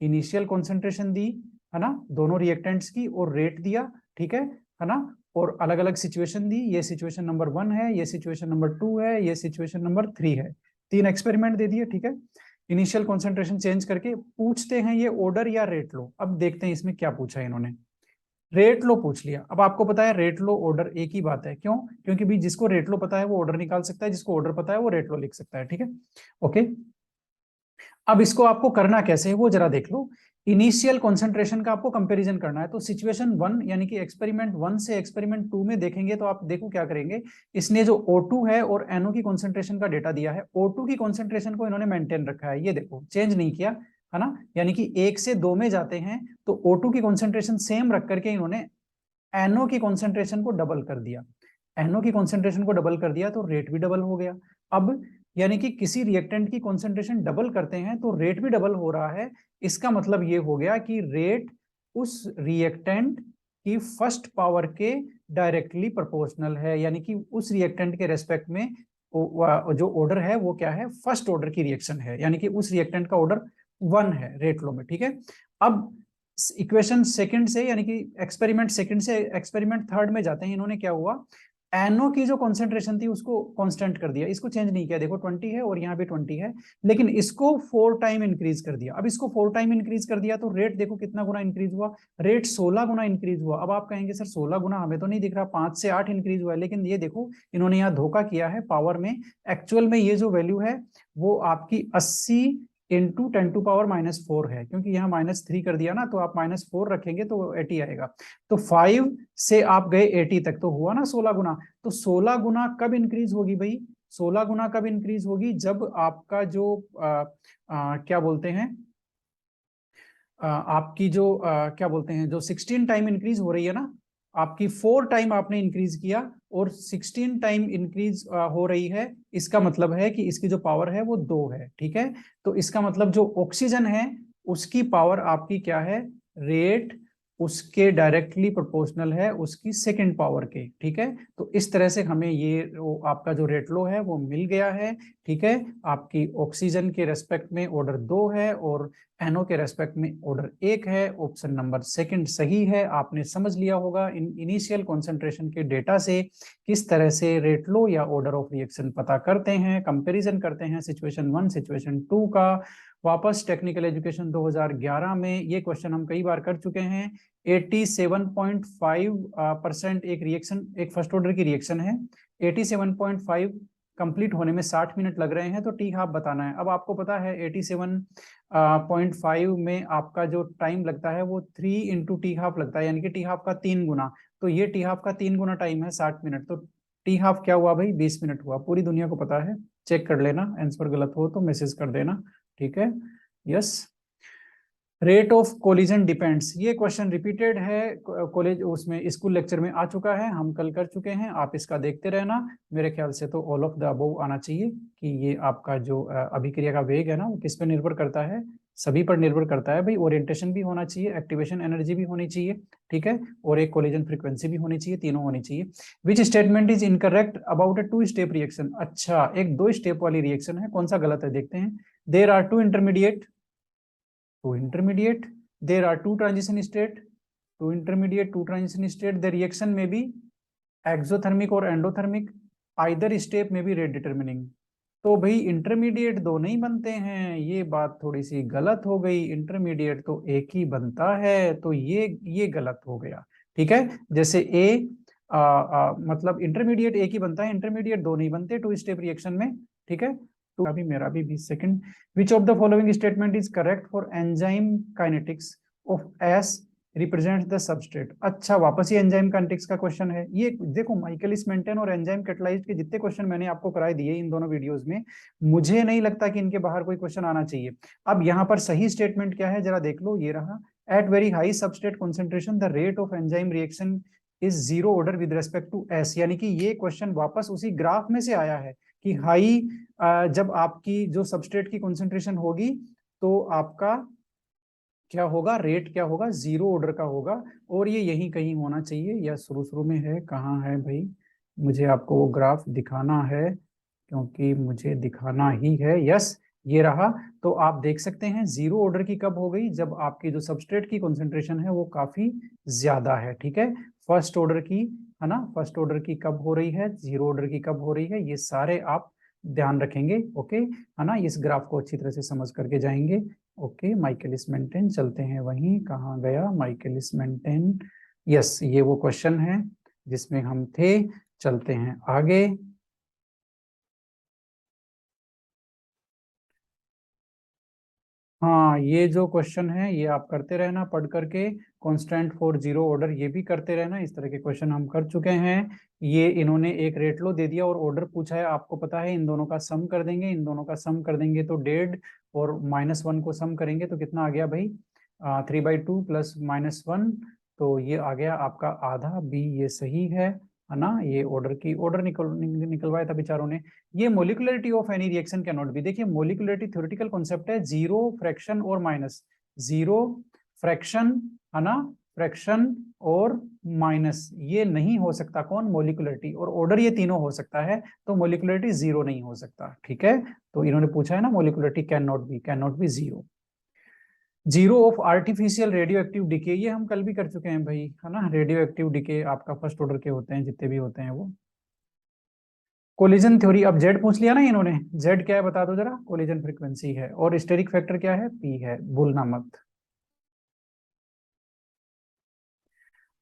इनिशियल कॉन्सेंट्रेशन दी है ना दोनों रिएक्टेंट्स की, और रेट दिया, ठीक है ना? और अलग अलग सिचुएशन दी, ये सिचुएशन नंबर 1 है, ये सिचुएशन नंबर 2 है, ये सिचुएशन नंबर 3 है। 3 एक्सपेरिमेंट दे दिए, ठीक है। इनिशियल कॉन्सेंट्रेशन चेंज करके पूछते हैं ये ऑर्डर या रेट लो। अब देखते हैं इसमें क्या पूछा है इन्होंने। रेट लो पूछ लिया। अब आपको पता है रेट लो ऑर्डर एक ही बात है, क्यों? क्योंकि भी जिसको रेट लो पता है वो ऑर्डर निकाल सकता है, जिसको ऑर्डर पता है वो रेट लो लिख सकता है, ठीक है। ओके, अब इसको आपको करना कैसे है वो जरा देख लो। इनिशियल कॉन्सेंट्रेशन का आपको कंपैरिजन करना है। तो सिचुएशन 1 यानी कि एक्सपेरिमेंट 1 से एक्सपेरिमेंट 2 में देखेंगे तो आप देखो क्या करेंगे। इसने जो O2 है और NO की कॉन्सेंट्रेशन का डेटा दिया है, O2 की कॉन्सेंट्रेशन को इन्होंने मेंटेन रखा है, ये देखो चेंज नहीं किया है ना। यानी कि 1 से 2 में जाते हैं तो O2 की कॉन्सेंट्रेशन सेम रख करके इन्होंने NO की कॉन्सेंट्रेशन को डबल कर दिया। NO की कॉन्सेंट्रेशन को डबल कर दिया तो रेट भी डबल हो गया। अब यानी कि किसी रिएक्टेंट की कॉन्सेंट्रेशन डबल करते हैं तो रेट भी डबल हो रहा है। इसका मतलब ये हो गया कि रेट उस रिएक्टेंट की फर्स्ट पावर के डायरेक्टली प्रोपोर्शनल है। यानी कि उस रिएक्टेंट के रेस्पेक्ट में जो ऑर्डर है वो क्या है, फर्स्ट ऑर्डर की रिएक्शन है। यानी कि उस रिएक्टेंट का ऑर्डर 1 है रेट लो में, ठीक है। अब इक्वेशन सेकंड से यानी कि एक्सपेरिमेंट सेकंड से एक्सपेरिमेंट थर्ड में जाते हैं। इन्होंने क्या हुआ, एनओ की जो कॉन्सेंट्रेशन थी उसको कांस्टेंट कर दिया, इसको चेंज नहीं किया। देखो 20 है और यहाँ भी 20 है, लेकिन इसको 4 टाइम इंक्रीज कर दिया। अब इसको 4 टाइम इंक्रीज कर दिया तो रेट देखो कितना गुना इंक्रीज हुआ, रेट 16 गुना इंक्रीज हुआ। अब आप कहेंगे सर 16 गुना हमें तो नहीं दिख रहा, 5 से 8 इंक्रीज हुआ है। लेकिन ये देखो इन्होंने यहाँ धोखा किया है पावर में। एक्चुअल में ये जो वैल्यू है वो आपकी 80 इंटू 10⁻⁴ है, क्योंकि यहाँ -3 कर दिया ना, तो आप -4 रखेंगे तो 80 आएगा। तो 5 से आप गए 80 तक, तो हुआ ना 16 गुना। तो 16 गुना कब इंक्रीज होगी भाई? 16 गुना कब इंक्रीज होगी? जब आपका जो क्या बोलते हैं, आपकी जो क्या बोलते हैं, जो 16 टाइम इंक्रीज हो रही है ना, आपकी 4 टाइम आपने इंक्रीज किया और 16 टाइम इंक्रीज हो रही है। इसका मतलब है कि इसकी जो पावर है वो 2 है, ठीक है। तो इसका मतलब जो ऑक्सीजन है उसकी पावर आपकी क्या है, रेट उसके डायरेक्टली प्रोपोर्शनल है उसकी सेकंड पावर के, ठीक है। तो इस तरह से हमें ये आपका जो रेट लो है वो मिल गया है, ठीक है। आपकी ऑक्सीजन के रेस्पेक्ट में ऑर्डर 2 है और एनओ के रेस्पेक्ट में ऑर्डर 1 है। ऑप्शन नंबर सेकंड सही है। आपने समझ लिया होगा इन इनिशियल कॉन्सेंट्रेशन के डेटा से किस तरह से रेट लो या ऑर्डर ऑफ रिएक्शन पता करते हैं, कंपैरिजन करते हैं सिचुएशन 1 सिचुएशन 2 का। वापस टेक्निकल एजुकेशन 2011 में ये क्वेश्चन हम कई बार कर चुके हैं। 87.5% एक रिएक्शन, एक फर्स्ट ऑर्डर की रिएक्शन है। 87.5 कंप्लीट होने में 60 मिनट लग रहे हैं, तो टी हाफ बताना है। अब आपको पता है 87.5 में आपका जो टाइम लगता है वो 3 इंटू टी हाफ लगता है, यानी कि टी हाफ का 3 गुना। तो ये टी हाफ का 3 गुना टाइम है 60 मिनट, तो टी हाफ क्या हुआ भाई, 20 मिनट हुआ। पूरी दुनिया को पता है, चेक कर लेना, आंसर गलत हो तो मैसेज कर देना, ठीक है। Yes, rate of collision depends, ये क्वेश्चन रिपीटेड है कॉलेज उसमें स्कूल लेक्चर में आ चुका है, हम कल कर चुके हैं। आप इसका देखते रहना। मेरे ख्याल से तो ऑल ऑफ द अबव आना चाहिए कि ये आपका जो अभिक्रिया का वेग है ना वो किस पे निर्भर करता है, सभी पर निर्भर करता है भाई। ओरिएंटेशन भी होना चाहिए, एक्टिवेशन एनर्जी भी होनी चाहिए, ठीक है, और एक कोलिजन फ्रीक्वेंसी भी होनी चाहिए, तीनों होनी चाहिए। Which statement is incorrect about a 2 step reaction? अच्छा, एक 2 स्टेप वाली रिएक्शन है, कौन सा गलत है देखते हैं। There are 2 intermediate, there are two transition state, 2 intermediate, 2 transition state. The reaction may be exothermic or endothermic, either step may be rate determining. तो भाई इंटरमीडिएट 2 नहीं बनते हैं, ये बात थोड़ी सी गलत हो गई। इंटरमीडिएट तो एक ही बनता है, तो ये गलत हो गया, ठीक है। जैसे मतलब इंटरमीडिएट एक ही बनता है, इंटरमीडिएट 2 नहीं बनते 2 स्टेप रिएक्शन में, ठीक है। तो अभी मेरा भी 20 second. Which of the following statement is correct for enzyme kinetics of S represent the substrate. अच्छा, वापस ये एंजाइम काइनेटिक्स का क्वेश्चन है। ये देखो, माइकलिस मेंटेन और एंजाइम कैटालाइज्ड के जितने क्वेश्चन मैंने आपको कराए दिए इन दोनों वीडियोस में, मुझे नहीं लगता कि इनके बाहर कोई क्वेश्चन आना चाहिए। अब यहाँ पर सही स्टेटमेंट क्या है जरा देख लो, ये रहा, at very high substrate concentration the rate of enzyme reaction is zero order with respect to S. यानी कि ये क्वेश्चन वापस उसी ग्राफ में से आया है कि हाई, जब आपकी जो सबस्ट्रेट की कॉन्सेंट्रेशन होगी तो आपका क्या होगा, रेट क्या होगा, जीरो ऑर्डर का होगा। और ये यहीं कहीं होना चाहिए, या शुरू शुरू में है, कहाँ है भाई, मुझे आपको वो ग्राफ दिखाना है क्योंकि मुझे दिखाना ही है। यस, ये रहा। तो आप देख सकते हैं जीरो ऑर्डर की कब हो गई, जब आपकी जो सबस्ट्रेट की कॉन्सेंट्रेशन है वो काफी ज्यादा है। ठीक है, फर्स्ट ऑर्डर की, है ना, फर्स्ट ऑर्डर की कब हो रही है, जीरो ऑर्डर की कब हो रही है, ये सारे आप ध्यान रखेंगे। ओके, है ना, इस ग्राफ को अच्छी तरह से समझ करके जाएंगे। ओके, माइकलिस मेंटेन, चलते हैं वहीं, कहाँ गया माइकलिस मेंटेन। यस, ये वो क्वेश्चन है जिसमें हम थे, चलते हैं आगे। हाँ, ये जो क्वेश्चन है ये आप करते रहना पढ़ करके, कांस्टेंट फॉर जीरो ऑर्डर, ये भी करते रहना। इस तरह के क्वेश्चन हम कर चुके हैं। ये इन्होंने एक रेट लो दे दिया और ऑर्डर पूछा है, आपको पता है इन दोनों का सम कर देंगे, इन दोनों का सम कर देंगे तो 1.5, और -1 को सम करेंगे तो कितना आ गया भाई, 3/2 प्लस -1, तो ये आ गया आपका आधा। बी ये सही है ना। ये ऑर्डर निकलवाया था बेचारों ने। ये molecularity of any reaction can not be, देखिए मोलिकुलरिटी थ्योरेटिकल कॉन्सेप्ट है, जीरो, फ्रैक्शन और माइनस, जीरो, फ्रैक्शन, है ना, फ्रैक्शन और माइनस, ये नहीं हो सकता। कौन, मोलिकुलरिटी और ऑर्डर, ये तीनों हो सकता है, तो मोलिकुलरिटी जीरो नहीं हो सकता। ठीक है, तो इन्होंने पूछा है ना, molecularity can not be zero. Zero of artificial radio active decay, ये हम कल भी कर चुके हैं भाई, है ना। रेडियो एक्टिव डिके आपका फर्स्ट ऑर्डर के होते हैं, जितने भी होते हैं वो। कोलिजन थ्योरी, अब जेड पूछ लिया ना इन्होंने, जेड क्या है बता दो जरा, कोलिजन फ्रीक्वेंसी है, और स्टेरिक फैक्टर क्या है, पी है, भूलना मत।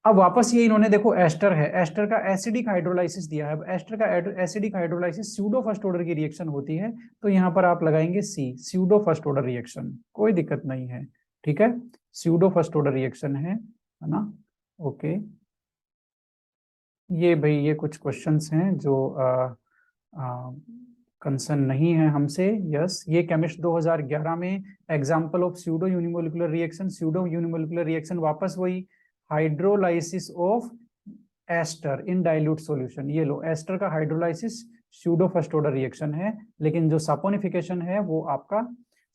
अब वापस ये इन्होंने देखो, एस्टर है, एस्टर का एसिडिक हाइड्रोलाइसिस दिया है। अब एस्टर का acidic hydrolysis pseudo first order की रिएक्शन होती है, तो यहाँ पर आप लगाएंगे सी, स्यूडो फर्स्ट ऑर्डर रिएक्शन, कोई दिक्कत नहीं है। ठीक है, स्यूडो फर्स्ट ऑर्डर रिएक्शन है ना। ओके, ये भाई ये कुछ क्वेश्चंस हैं जो कंसर्न नहीं है हमसे। यस, ये केमिस्ट 2011 में example of pseudo unimolecular reaction, pseudo unimolecular reaction वापस वही, hydrolysis of ester in dilute solution. ये लो, एस्टर का hydrolysis pseudo first order reaction है, लेकिन जो सपोनिफिकेशन है वो आपका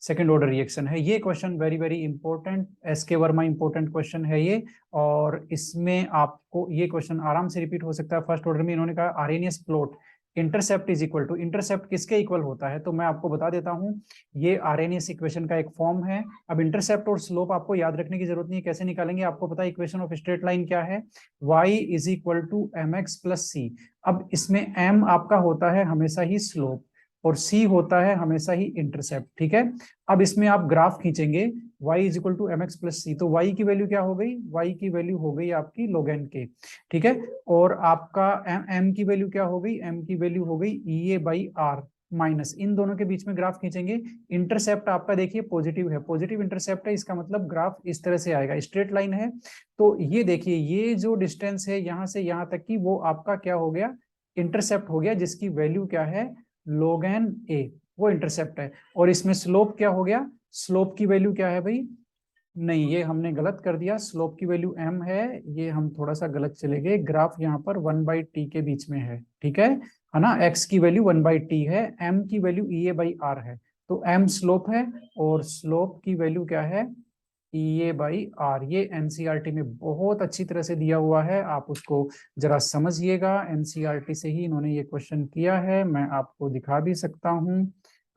सेकेंड ऑर्डर रिएक्शन है। ये question very very important, S K Verma important question है ये, और इसमें आपको ये क्वेश्चन आराम से रिपीट हो सकता है। फर्स्ट ऑर्डर में इन्होंने कहा R N S plot intercept is equal to, intercept किसके इक्वल होता है, तो मैं आपको बता देता हूं, ये आरएनएस इक्वेशन का एक फॉर्म है। अब इंटरसेप्ट और स्लोप आपको याद रखने की जरूरत नहीं है, कैसे निकालेंगे आपको पता है, इक्वेशन ऑफ स्ट्रेट लाइन क्या है, y is equal to mx plus C. अब इसमें m आपका होता है हमेशा ही स्लोप, और c होता है हमेशा ही इंटरसेप्ट। ठीक है, अब इसमें आप ग्राफ खींचेंगे, y is equal to mx plus C, तो y की वैल्यू क्या हो गई, y की वैल्यू हो गई आपकी log n के। ठीक है, और आपका m की वैल्यू क्या हो गई, m की वैल्यू हो गई EA बाई R माइनस, इन दोनों के बीच में ग्राफ खींचेंगे। इंटरसेप्ट आपका देखिए पॉजिटिव है, पॉजिटिव इंटरसेप्ट है, इसका मतलब ग्राफ इस तरह से आएगा, स्ट्रेट लाइन है। तो ये देखिए, ये जो डिस्टेंस है यहाँ से यहाँ तक की, वो आपका क्या हो गया, इंटरसेप्ट हो गया, जिसकी वैल्यू क्या है, log n a, वो इंटरसेप्ट है। और इसमें स्लोप क्या हो गया, स्लोप की वैल्यू क्या है भाई, नहीं ये हमने गलत कर दिया, स्लोप की वैल्यू m है, ये हम थोड़ा सा गलत चले गए, ग्राफ यहाँ पर 1/t के बीच में है। ठीक है ना, x की वैल्यू 1/t है, m की वैल्यू EA/R है, तो m स्लोप है और स्लोप की वैल्यू क्या है, EA/R। ये एनसीईआरटी में बहुत अच्छी तरह से दिया हुआ है, आप उसको जरा समझिएगा, एनसीईआरटी से ही इन्होंने ये क्वेश्चन किया है। मैं आपको दिखा भी सकता हूँ,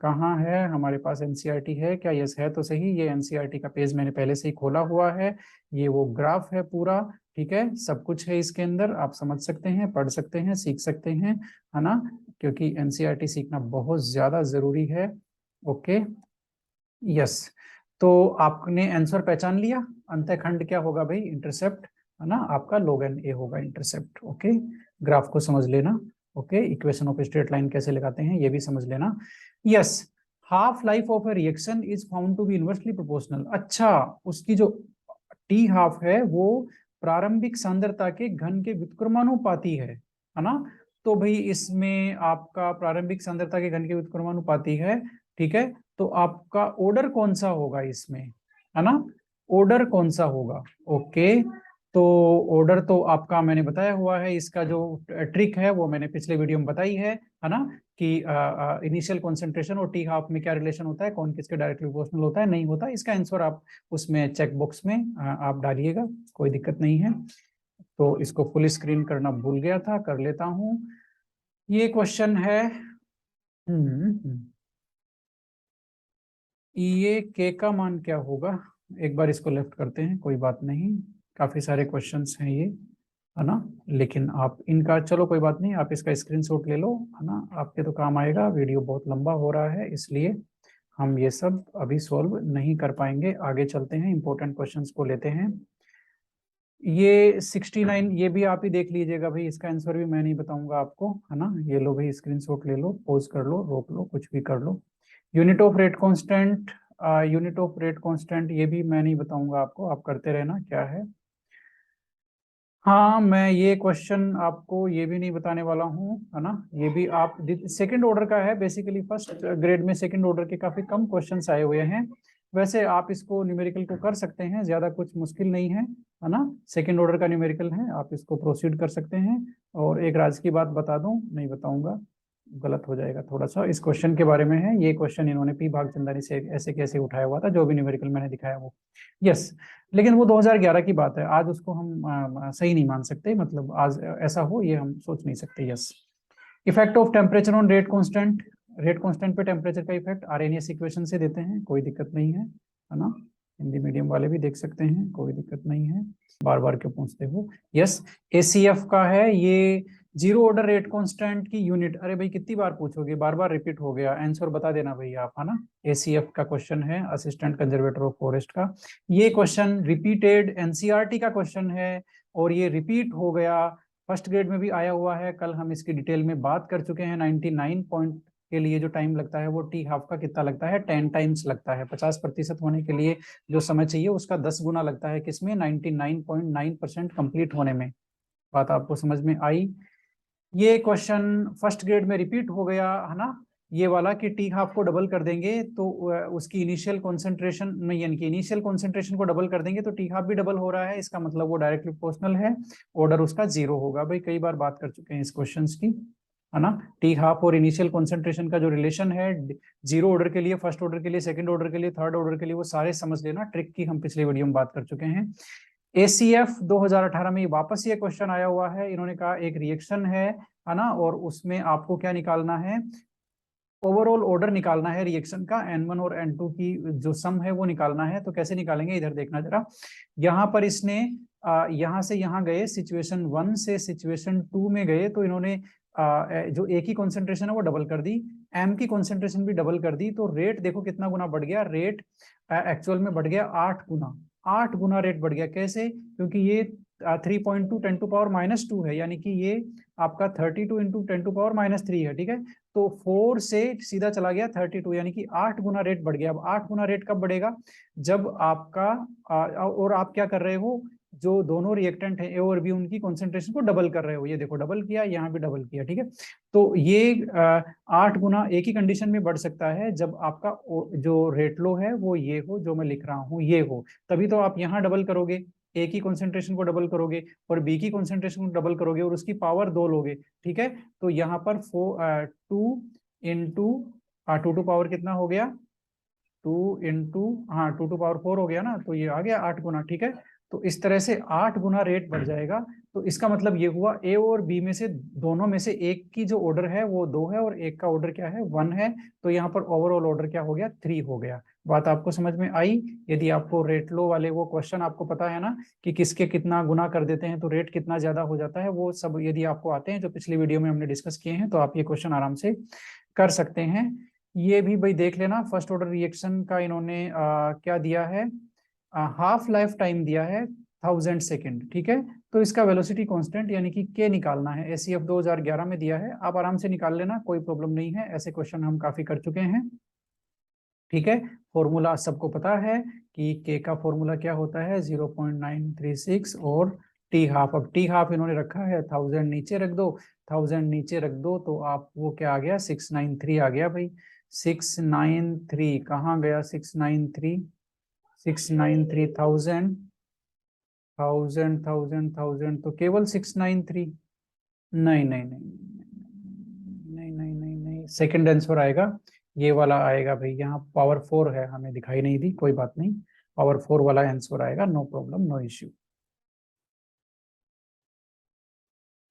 कहाँ है हमारे पास एनसीईआरटी है क्या, यस है तो सही, ये एनसीईआरटी का पेज मैंने पहले से ही खोला हुआ है, ये वो ग्राफ है पूरा। ठीक है, सब कुछ है इसके अंदर, आप समझ सकते हैं, पढ़ सकते हैं, सीख सकते हैं, है ना, क्योंकि एनसीईआरटी सीखना बहुत ज्यादा जरूरी है। ओके, यस, तो आपने आंसर पहचान लिया, अंतःखंड क्या होगा भाई, इंटरसेप्ट, है ना, आपका log n a होगा इंटरसेप्ट। ओके, ग्राफ को समझ लेना। ओके, इक्वेशन ऑफ स्ट्रेट लाइन कैसे लगाते हैं ये भी समझ लेना। Yes, half life of a reaction is found to be inversely proportional. अच्छा, उसकी जो टी हाफ है वो प्रारंभिक सांद्रता के घन के व्युत्क्रमानुपाती है ना। तो भाई इसमें आपका प्रारंभिक सांद्रता के घन के व्युत्क्रमानुपाती है, ठीक है। तो आपका ऑर्डर कौन सा होगा इसमें, है ना, ऑर्डर कौन सा होगा। ओके, तो ऑर्डर तो आपका मैंने बताया हुआ है, इसका जो ट्रिक है वो मैंने पिछले वीडियो में बताई है ना, कि इनिशियल कॉन्सेंट्रेशन और टी हाफ में क्या रिलेशन होता है, कौन किसके डायरेक्टली प्रोपोर्शनल होता है, नहीं होता। इसका आंसर आप उसमें चेक बॉक्स में आप डालिएगा, कोई दिक्कत नहीं है। तो इसको फुल स्क्रीन करना भूल गया था, कर लेता हूं। ये क्वेश्चन है ये के का मान क्या होगा, एक बार इसको लेफ्ट करते हैं, कोई बात नहीं, काफी सारे क्वेश्चंस हैं ये, है ना। लेकिन आप इनका, चलो कोई बात नहीं, आप इसका स्क्रीनशॉट ले लो, है ना, आपके तो काम आएगा। वीडियो बहुत लंबा हो रहा है इसलिए हम ये सब अभी सॉल्व नहीं कर पाएंगे, आगे चलते हैं, इंपॉर्टेंट क्वेश्चंस को लेते हैं। ये 69 ये भी आप ही देख लीजिएगा भाई, इसका आंसर भी मैं नहीं बताऊंगा आपको, है ना। ये लो भाई, स्क्रीनशॉट ले लो, पॉज कर लो, रोक लो, कुछ भी कर लो। Unit of rate constant, unit of rate constant ये भी मैं नहीं बताऊंगा आपको, आप करते रहना क्या है। हाँ, मैं ये क्वेश्चन आपको ये भी नहीं बताने वाला हूँ, है ना। ये भी आप सेकंड ऑर्डर का है, बेसिकली फर्स्ट ग्रेड में सेकंड ऑर्डर के काफी कम क्वेश्चंस आए हुए हैं। वैसे आप इसको न्यूमेरिकल को कर सकते हैं, ज्यादा कुछ मुश्किल नहीं है ना। सेकंड ऑर्डर का न्यूमेरिकल है, आप इसको प्रोसीड कर सकते हैं। और एक राज की बात बता दूं, नहीं बताऊंगा, गलत हो जाएगा थोड़ा सा, इस क्वेश्चन के बारे में है। ये क्वेश्चन इन्होंने पी भागचंदानी से ऐसे कैसे उठाया हुआ था, जो भी न्यूमेरिकल मैंने दिखाया वो, यस। लेकिन वो 2011 की बात है, आज उसको हम सही नहीं मान सकते, मतलब आज ऐसा हो ये हम सोच नहीं सकते, yes. Effect of temperature on rate constant, rate constant पे टेम्परेचर का इफेक्ट आरएनएस इक्वेशन से देते हैं, कोई दिक्कत नहीं है ना। हिंदी मीडियम वाले भी देख सकते हैं, कोई दिक्कत नहीं है, बार बार क्यों पूछते हो। यस, एसीएफ का है ये, जीरो ऑर्डर रेट कांस्टेंट की यूनिट। अरे भाई कितनी बार पूछोगे, बार बार रिपीट हो गया, आंसर बता देना भाई आप, है ना। एसीएफ का क्वेश्चन है, असिस्टेंट कंजर्वेटर ऑफ फॉरेस्ट का। ये क्वेश्चन रिपीटेड एनसीईआरटी का क्वेश्चन है, और ये रिपीट हो गया, फर्स्ट ग्रेड में भी आया हुआ है। कल हम इसकी डिटेल में बात कर चुके हैं। 99 पॉइंट के लिए जो टाइम लगता है वो टी हाफ का कितना लगता है, 10 टाइम्स लगता है। 50% होने के लिए जो समय चाहिए उसका 10 गुना लगता है, किसमें, 99.9% कंप्लीट होने में। बात आपको समझ में आई। ये क्वेश्चन फर्स्ट ग्रेड में रिपीट हो गया, है ना, ये वाला कि टी हाफ को डबल कर देंगे तो उसकी इनिशियल कॉन्सेंट्रेशन में, यानी कि इनिशियल कॉन्सेंट्रेशन को डबल कर देंगे तो टी हाफ भी डबल हो रहा है, इसका मतलब वो डायरेक्टली प्रोपोर्शनल है, ऑर्डर उसका 0 होगा। भाई कई बार बात कर चुके हैं इस क्वेश्चन की, है ना। टी हाफ और इनिशियल कॉन्सेंट्रेशन का जो रिलेशन है, 0 ऑर्डर के लिए, फर्स्ट ऑर्डर के लिए, सेकंड ऑर्डर के लिए, थर्ड ऑर्डर के लिए, वो सारे समझ लेना, ट्रिक की हम पिछले वीडियो में बात कर चुके हैं। एसीएफ 2018 में वापस ये क्वेश्चन आया हुआ है, इन्होंने कहा एक रिएक्शन है ना, और उसमें आपको क्या निकालना है, ओवरऑल ऑर्डर निकालना है रिएक्शन का, N1 और N2 की जो सम है वो निकालना है। तो कैसे निकालेंगे, इधर देखना जरा। यहाँ पर इसने यहाँ से यहाँ गए, सिचुएशन 1 से सिचुएशन 2 में गए, तो इन्होंने जो ए की कॉन्सेंट्रेशन है वो डबल कर दी, एम की कॉन्सेंट्रेशन भी डबल कर दी, तो रेट देखो कितना गुना बढ़ गया, रेट एक्चुअल में बढ़ गया 8 गुना, 8 गुना रेट बढ़ गया। कैसे, क्योंकि ये 3.2 10⁻⁻2 है, यानी कि ये आपका 32 इंटू 10⁻⁻3 है, ठीक है। तो 4 से सीधा चला गया 32, यानी कि 8 गुना रेट बढ़ गया। अब 8 गुना रेट कब बढ़ेगा, जब आपका और आप क्या कर रहे हो, जो दोनों रिएक्टेंट है ए और बी, उनकी कॉन्सेंट्रेशन को डबल कर रहे हो। ये देखो डबल किया, यहाँ भी डबल किया, ठीक है। तो ये 8 गुना एक ही कंडीशन में बढ़ सकता है, जब आपका जो रेट लो है वो ये हो, जो मैं लिख रहा हूँ ये हो, तभी तो आप यहाँ डबल करोगे, ए की कॉन्सेंट्रेशन को डबल करोगे और बी की कॉन्सेंट्रेशन को डबल करोगे और उसकी पावर 2 लोगे, ठीक है। तो यहाँ पर 2 इंटू 2 टू पावर कितना हो गया, 2 इंटू, हाँ 2 टू पावर 4 हो गया ना, तो ये आ गया 8 गुना, ठीक है। तो इस तरह से 8 गुना रेट बढ़ जाएगा। तो इसका मतलब ये हुआ ए और बी में से, दोनों में से एक की जो ऑर्डर है वो 2 है और एक का ऑर्डर क्या है, 1 है। तो यहाँ पर ओवरऑल ऑर्डर क्या हो गया, 3 हो गया। बात आपको समझ में आई। यदि आपको रेट लो वाले वो क्वेश्चन आपको पता है ना, कि किसके कितना गुना कर देते हैं तो रेट कितना ज्यादा हो जाता है, वो सब यदि आपको आते हैं, जो पिछली वीडियो में हमने डिस्कस किए हैं, तो आप ये क्वेश्चन आराम से कर सकते हैं। ये भी भाई देख लेना, फर्स्ट ऑर्डर रिएक्शन का इन्होंने क्या दिया है, हाफ लाइफ टाइम दिया है 1000 सेकेंड, ठीक है। तो इसका वेलोसिटी कांस्टेंट यानी कि के निकालना है, एसीएफ 2011 में दिया है, आप आराम से निकाल लेना, कोई प्रॉब्लम नहीं है, ऐसे क्वेश्चन हम काफी कर चुके हैं। ठीक है, फॉर्मूला सबको पता है कि के का फॉर्मूला क्या होता है 0.936 और टी हाफ। अब टी हाफ इन्होंने रखा है 1000 नीचे रख दो, 1000 नीचे रख दो तो आप वो क्या आ गया 693 आ गया भाई। 693 कहाँ गया 693, 693 1000 1000 1000 1000 तो केवल 693। नहीं नहीं नहीं नहीं नहीं नहीं नहीं, सेकंड आंसर आएगा ये वाला आएगा भाई। यहाँ पावर 4 है, हमें दिखाई नहीं दी, कोई बात नहीं, पावर 4 वाला आंसर आएगा, no problem no issue.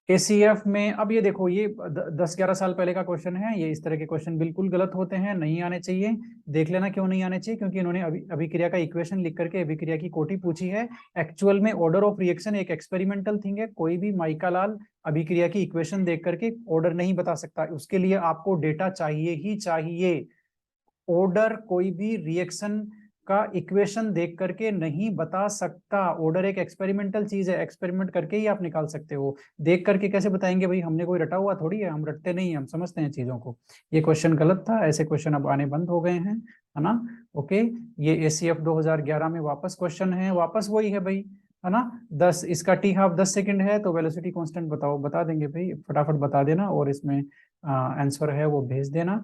A C F में अब ये देखो, ये 10-11 साल पहले का क्वेश्चन है, ये इस तरह के क्वेश्चन बिल्कुल गलत होते हैं, नहीं आने चाहिए। देख लेना क्यों नहीं आने चाहिए, क्योंकि इन्होंने अभिक्रिया का इक्वेशन लिख करके अभिक्रिया की कोटि पूछी है। एक्चुअल में ऑर्डर ऑफ रिएक्शन एक एक्सपेरिमेंटल थिंग है, कोई भी माइका लाल अभिक्रिया की इक्वेशन देख करके ऑर्डर नहीं बता सकता, उसके लिए आपको डेटा चाहिए ही चाहिए। ऑर्डर कोई भी रिएक्शन का इक्वेशन देख करके नहीं बता सकता। ऑर्डर एक एक्सपेरिमेंटल चीज है, एक्सपेरिमेंट करके ही आप निकाल सकते हो, देख करके कैसे बताएंगे भाई, हमने कोई रटा हुआ थोड़ी है, हम रटते नहीं है, हम समझते हैं चीजों को। ये क्वेश्चन गलत था, ऐसे क्वेश्चन अब आने बंद हो गए हैं, है ना। ओके, ये एसीएफ 2011 में वापस क्वेश्चन है, वापस वही है भाई, है ना। 10 इसका टी हाफ 10 सेकंड है, तो वेलोसिटी कांस्टेंट बताओ, बता देंगे भाई, फटाफट बता देना और इसमें आंसर है वो भेज देना।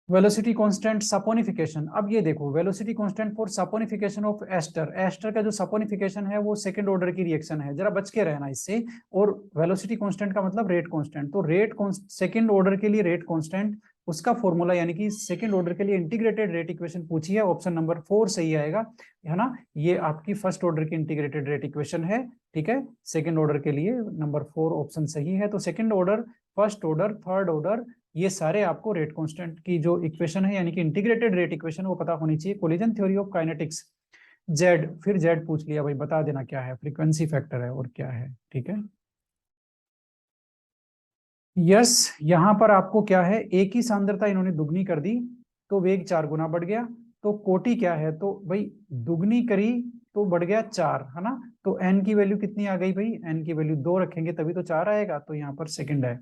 वेलोसिटी कांस्टेंट सपोनिफिकेशन, अब ये देखो velocity constant for saponification of ester, ester का जो सपोनिफिकेशन है वो सेकंड ऑर्डर की रिएक्शन है, जरा बच के रहना इससे। और वेलोसिटी कांस्टेंट का मतलब रेट कांस्टेंट, तो रेट सेकंड ऑर्डर के लिए रेट कांस्टेंट, उसका फॉर्मूला यानी कि सेकंड ऑर्डर के लिए इंटीग्रेटेड रेट इक्वेशन पूछी है, ऑप्शन नंबर 4 सही आएगा, है ना। ये आपकी फर्स्ट ऑर्डर की इंटीग्रेटेड रेट इक्वेशन है, ठीक है। सेकंड ऑर्डर के लिए नंबर 4 ऑप्शन सही है। तो second order, first order, third order, ये सारे आपको रेट कांस्टेंट की जो इक्वेशन है यानी कि इंटीग्रेटेड रेट इक्वेशन वो पता होनी चाहिए। Collision theory of kinetics, Z, फिर जेड पूछ लिया भाई, बता देना क्या है, फ्रीक्वेंसी फैक्टर है और क्या है, ठीक है। यस, यहां पर आपको क्या है, एक ही सांद्रता इन्होंने दुगनी कर दी तो वेग 4 गुना बढ़ गया, तो कोटि क्या है, तो भाई दुगनी करी तो बढ़ गया 4, है ना। तो एन की वैल्यू कितनी आ गई भाई, एन की वैल्यू 2 रखेंगे तभी तो 4 आएगा, तो यहाँ पर सेकंड है,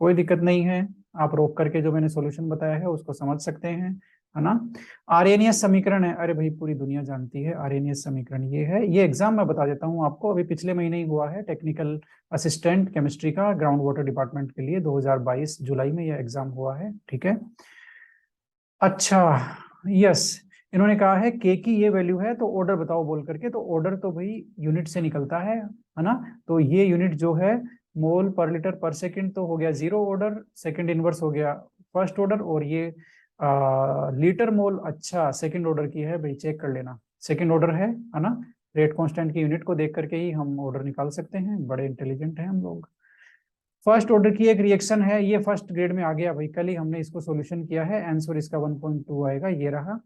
कोई दिक्कत नहीं है। आप रोक करके जो मैंने सॉल्यूशन बताया है उसको समझ सकते हैं, है ना। आर्यनियस समीकरण है, अरे भाई पूरी दुनिया जानती है आर्यनियस समीकरण, ये है, ये एग्जाम मैं बता देता हूँ आपको, अभी पिछले महीने ही हुआ है, टेक्निकल असिस्टेंट केमिस्ट्री का ग्राउंड वाटर डिपार्टमेंट के लिए 2022 जुलाई में यह एग्जाम हुआ है, ठीक है। अच्छा, यस, इन्होंने कहा है के की ये वैल्यू है तो ऑर्डर बताओ बोल करके, तो ऑर्डर तो भाई यूनिट से निकलता है ना। तो ये यूनिट जो है मोल पर लीटर पर सेकंड, तो हो गया जीरो ऑर्डर, सेकंड इनवर्स हो गया फर्स्ट ऑर्डर, और ये लीटर मोल, अच्छा सेकंड ऑर्डर की है भाई, चेक कर लेना, सेकंड ऑर्डर है ना। रेट कांस्टेंट की यूनिट को देख करके ही हम ऑर्डर निकाल सकते हैं, बड़े इंटेलिजेंट हैं हम लोग। फर्स्ट ऑर्डर की एक रिएक्शन है, ये फर्स्ट ग्रेड में आ गया भाई, कल ही हमने इसको सॉल्यूशन किया है, आंसर इसका 1.2 आएगा, ये रहा।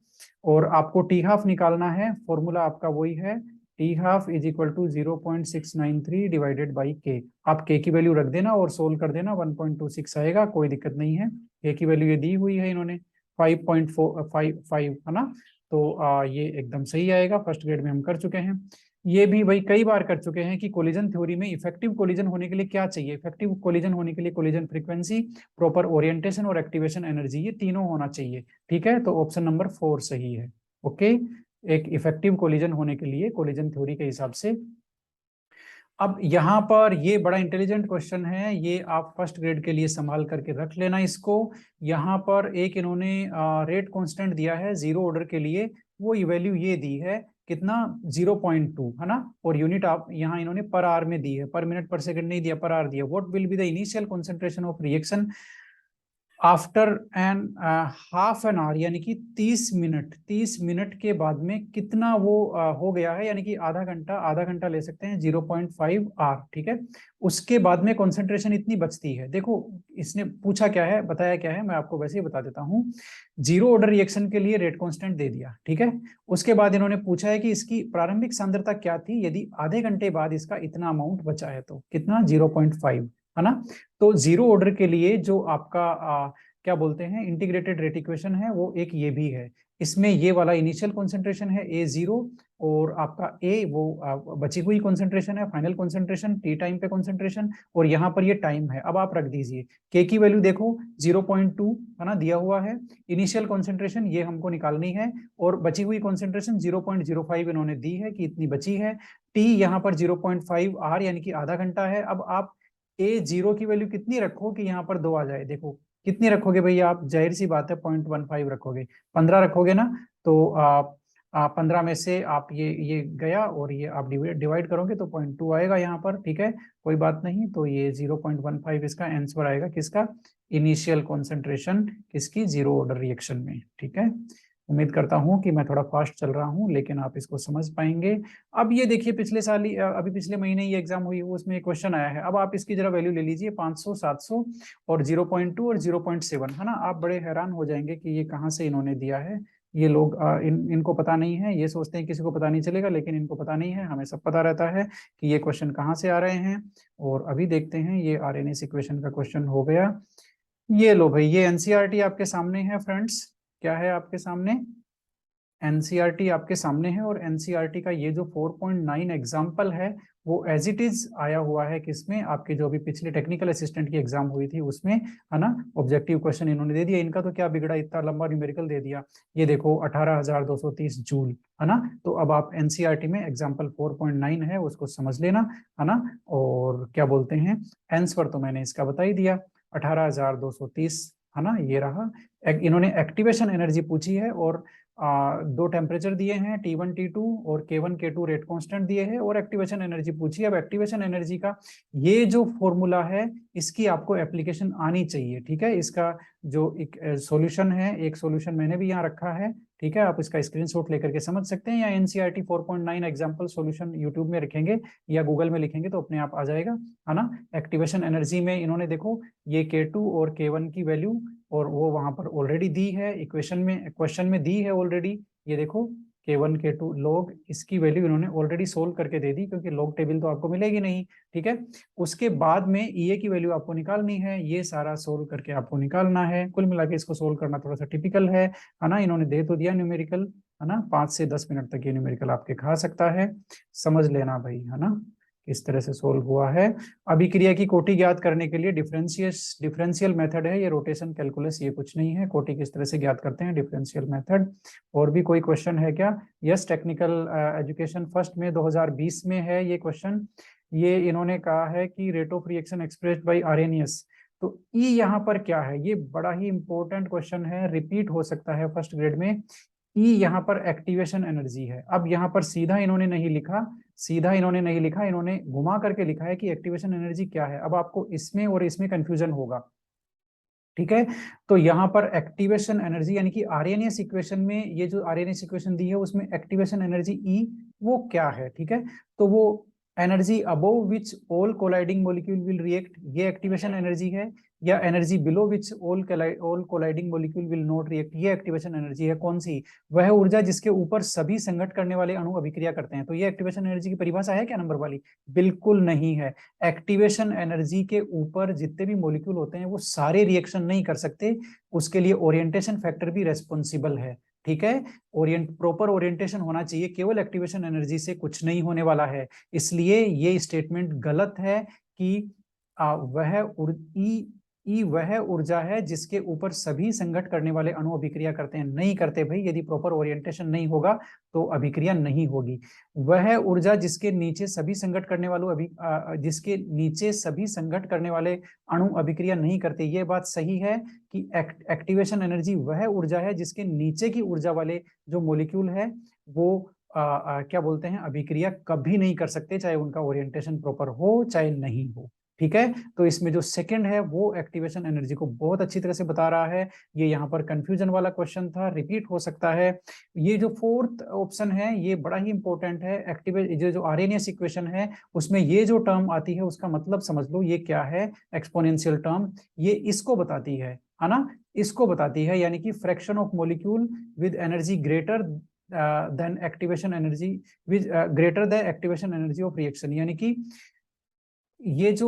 और आपको टी हाफ निकालना है, फॉर्मूला आपका वही है, T half is equal to 0.693 divided by K. आप के की वैल्यू रख देना और सोल्व कर देना, 1.26 आएगा, कोई दिक्कत नहीं है। के की वैल्यू ये दी हुई है इन्होंने 5.455, है ना। तो ये एकदम सही आएगा, फर्स्ट ग्रेड में हम कर चुके हैं। ये भी भाई कई बार कर चुके हैं कि कोलिजन थ्योरी में इफेक्टिव कोलिजन होने के लिए क्या चाहिए, इफेक्टिव कोलिजन होने के लिए कोलिजन फ्रीक्वेंसी, प्रॉपर ओरिएंटेशन और एक्टिवेशन एनर्जी, ये तीनों होना चाहिए, ठीक है। तो ऑप्शन नंबर 4 सही है, ओके। एक इफेक्टिव कोलिजन होने के लिए कोलिजन थ्योरी के हिसाब से। अब यहाँ पर ये बड़ा इंटेलिजेंट क्वेश्चन है, ये आप फर्स्ट ग्रेड के लिए संभाल करके रख लेना इसको। यहाँ पर एक इन्होंने रेट कांस्टेंट दिया है जीरो ऑर्डर के लिए, वो वैल्यू ये दी है कितना 0.2, है ना। और यूनिट आप यहाँ इन्होंने पर आर में दी है, पर मिनट पर सेकंड नहीं दिया, पर आर दिया। What will be the initial concentration of reaction after an half an hour, यानी कि 30 मिनट के बाद में कितना वो हो गया है, यानी कि आधा घंटा ले सकते हैं 0.5 आर, ठीक है। उसके बाद में कंसंट्रेशन इतनी बचती है, देखो इसने पूछा क्या है, बताया क्या है, मैं आपको वैसे ही बता देता हूँ। जीरो ऑर्डर रिएक्शन के लिए रेट कांस्टेंट दे दिया, ठीक है। उसके बाद इन्होंने पूछा है कि इसकी प्रारंभिक सांद्रता क्या थी, यदि आधे घंटे बाद इसका इतना अमाउंट बचा है तो कितना 0.5, है ना। तो जीरो ऑर्डर के लिए जो आपका क्या बोलते हैं इंटीग्रेटेड रेट इक्वेशन है, वो एक ये भी है। इसमें ये वाला इनिशियल कॉन्सेंट्रेशन है A0 और आपका A वो बची हुई कॉन्सेंट्रेशन है, फाइनल कॉन्सेंट्रेशन T टाइम पे कॉन्सेंट्रेशन, और यहाँ पर ये टाइम है। अब आप रख दीजिए K की वैल्यू देखो 0.2 है ना, दिया हुआ है। इनिशियल कॉन्सेंट्रेशन ये हमको निकालनी है और बची हुई कॉन्सेंट्रेशन 0.05 इन्होंने दी है कि इतनी बची है। T यहाँ पर 0.5 R यानी कि आधा घंटा है। अब आप A0 की वैल्यू कितनी रखो कि यहाँ पर 2 आ जाए, देखो कितनी रखोगे भैया आप, जाहिर सी बात है 0.15 रखोगे, 15 रखोगे ना, तो आप 15 में से आप ये गया और ये आप डिवाइड करोगे तो 0.2 आएगा यहाँ पर, ठीक है, कोई बात नहीं। तो ये 0.15 इसका आंसर आएगा, किसका, इनिशियल कॉन्सेंट्रेशन, किसकी, जीरो ऑर्डर रिएक्शन में, ठीक है। उम्मीद करता हूं कि मैं थोड़ा फास्ट चल रहा हूं लेकिन आप इसको समझ पाएंगे। अब ये देखिए पिछले साल ही अभी पिछले महीने ये एग्जाम हुई, उसमें एक क्वेश्चन आया है। अब आप इसकी जरा वैल्यू ले लीजिए, 500, 700 और 0.2 और 0.7, है ना। आप बड़े हैरान हो जाएंगे कि ये कहाँ से इन्होंने दिया है। ये लोग इनको पता नहीं है, ये सोचते हैं किसी को पता नहीं चलेगा, लेकिन इनको पता नहीं है, हमें सब पता रहता है कि ये क्वेश्चन कहाँ से आ रहे हैं। और अभी देखते हैं, ये आरएनएस इक्वेशन का क्वेश्चन हो गया। ये लो भाई, ये एनसीईआरटी आपके सामने है फ्रेंड्स, क्या है आपके सामने, एनसीईआरटी आपके सामने है। और एनसीईआरटी का ये जो 4.9 एग्जाम्पल है वो एज इट इज आया हुआ है किसमें, आपके जो अभी पिछले टेक्निकल असिस्टेंट की एग्जाम हुई थी उसमें, है ना। ऑब्जेक्टिव क्वेश्चन इन्होंने दे दिया, इनका तो क्या बिगड़ा, इतना लंबा न्यूमेरिकल दे दिया। ये देखो 18,230 जूल, है ना। तो अब आप एनसीईआरटी में एग्जाम्पल 4.9 है उसको समझ लेना, है ना। और क्या बोलते हैं, आंसर तो मैंने इसका बता ही दिया, 18,230, है ना, ये रहा। इन्होंने एक्टिवेशन एनर्जी पूछी है और दो टेम्परेचर दिए हैं T1 T2 और K1 K2 रेट कांस्टेंट दिए हैं और एक्टिवेशन एनर्जी पूछी है। अब एक्टिवेशन एनर्जी का ये जो फॉर्मूला है इसकी आपको एप्लीकेशन आनी चाहिए, ठीक है। इसका जो एक सॉल्यूशन है, एक सॉल्यूशन मैंने भी यहाँ रखा है, ठीक है, आप इसका स्क्रीनशॉट लेकर के समझ सकते हैं, या एनसीईआरटी 4.9 एग्जाम्पल सॉल्यूशन यूट्यूब में रखेंगे या गूगल में लिखेंगे तो अपने आप आ जाएगा, है ना। एक्टिवेशन एनर्जी में इन्होंने देखो ये K2 और K1 की वैल्यू और वो वहां पर ऑलरेडी दी है, इक्वेशन में, क्वेश्चन में दी है ऑलरेडी। ये देखो K1 K2 लॉग, इसकी वैल्यू इन्होंने ऑलरेडी सोल्व करके दे दी क्योंकि लॉग टेबल तो आपको मिलेगी नहीं, ठीक है। उसके बाद में EA की वैल्यू आपको निकालनी है, ये सारा सोल्व करके आपको निकालना है। कुल मिला के इसको सोल्व करना थोड़ा सा टिपिकल है ना। इन्होंने दे तो दिया न्यूमेरिकल, है ना, 5 से 10 मिनट तक ये न्यूमेरिकल आपके खा सकता है, समझ लेना भाई, है ना, किस तरह से सोल्व हुआ है। अभिक्रिया की कोटि ज्ञात करने के लिए डिफरेंशियल मेथड है, ये रोटेशन कैलकुलस, ये कुछ नहीं है। कोटि किस तरह से ज्ञात करते हैं, डिफरेंशियल मेथड। और भी कोई क्वेश्चन है क्या, यस, टेक्निकल एजुकेशन फर्स्ट में 2020 में है ये क्वेश्चन। ये इन्होंने कहा है कि rate of reaction expressed by RNS, तो ई यहाँ पर क्या है, ये बड़ा ही इंपॉर्टेंट क्वेश्चन है, रिपीट हो सकता है फर्स्ट ग्रेड में। ई यहाँ पर एक्टिवेशन एनर्जी है। अब यहाँ पर सीधा इन्होंने नहीं लिखा, इन्होंने घुमा करके लिखा है कि एक्टिवेशन एनर्जी क्या है। अब आपको इसमें और इसमें कंफ्यूजन होगा, ठीक है। तो यहाँ पर एक्टिवेशन एनर्जी यानी कि आरएनएस इक्वेशन में, ये जो आरएनएस इक्वेशन दी है उसमें एक्टिवेशन एनर्जी ई वो क्या है, ठीक है। तो वो energy above which all colliding molecule will react, ये एक्टिवेशन एनर्जी है, या energy below which all colliding molecule will not react, ये एक्टिवेशन एनर्जी है। कौन सी, वह ऊर्जा जिसके ऊपर सभी संघट करने वाले अणु अभिक्रिया करते हैं। तो ये एक्टिवेशन एनर्जी की परिभाषा है क्या नंबर वाली, बिल्कुल नहीं है। एक्टिवेशन एनर्जी के ऊपर जितने भी मॉलिक्यूल होते हैं वो सारे रिएक्शन नहीं कर सकते, उसके लिए ओरिएंटेशन फैक्टर भी रेस्पॉन्सिबल है, ठीक है। प्रॉपर ओरिएंटेशन होना चाहिए, केवल एक्टिवेशन एनर्जी से कुछ नहीं होने वाला है। इसलिए ये स्टेटमेंट गलत है कि वह ऊर्जा है जिसके ऊपर सभी संघट करने वाले अणु अभिक्रिया करते हैं, नहीं करते भाई। यदि प्रॉपर ओरिएंटेशन नहीं होगा तो अभिक्रिया नहीं होगी। वह ऊर्जा जिसके नीचे सभी संघट करने वाले अणु अभिक्रिया नहीं करते, ये बात सही है कि एक्टिवेशन एनर्जी वह ऊर्जा है जिसके नीचे की ऊर्जा वाले जो मॉलिक्यूल है वो क्या बोलते हैं, अभिक्रिया कभी नहीं कर सकते, चाहे उनका ओरिएंटेशन प्रॉपर हो चाहे नहीं हो, ठीक है। तो इसमें जो सेकंड है वो एक्टिवेशन एनर्जी को बहुत अच्छी तरह से बता रहा है। ये यहाँ पर कंफ्यूजन वाला क्वेश्चन था, रिपीट हो सकता है। ये जो फोर्थ ऑप्शन है ये बड़ा ही इंपॉर्टेंट है। एक्टिवेट जो आरएनएस इक्वेशन है उसमें ये जो टर्म आती है उसका मतलब समझ लो, ये क्या है, एक्सपोनेंशियल टर्म, ये इसको बताती है ना, इसको बताती है, यानी कि fraction of molecule with energy greater than activation energy, with greater the activation energy of reaction, यानी कि ये जो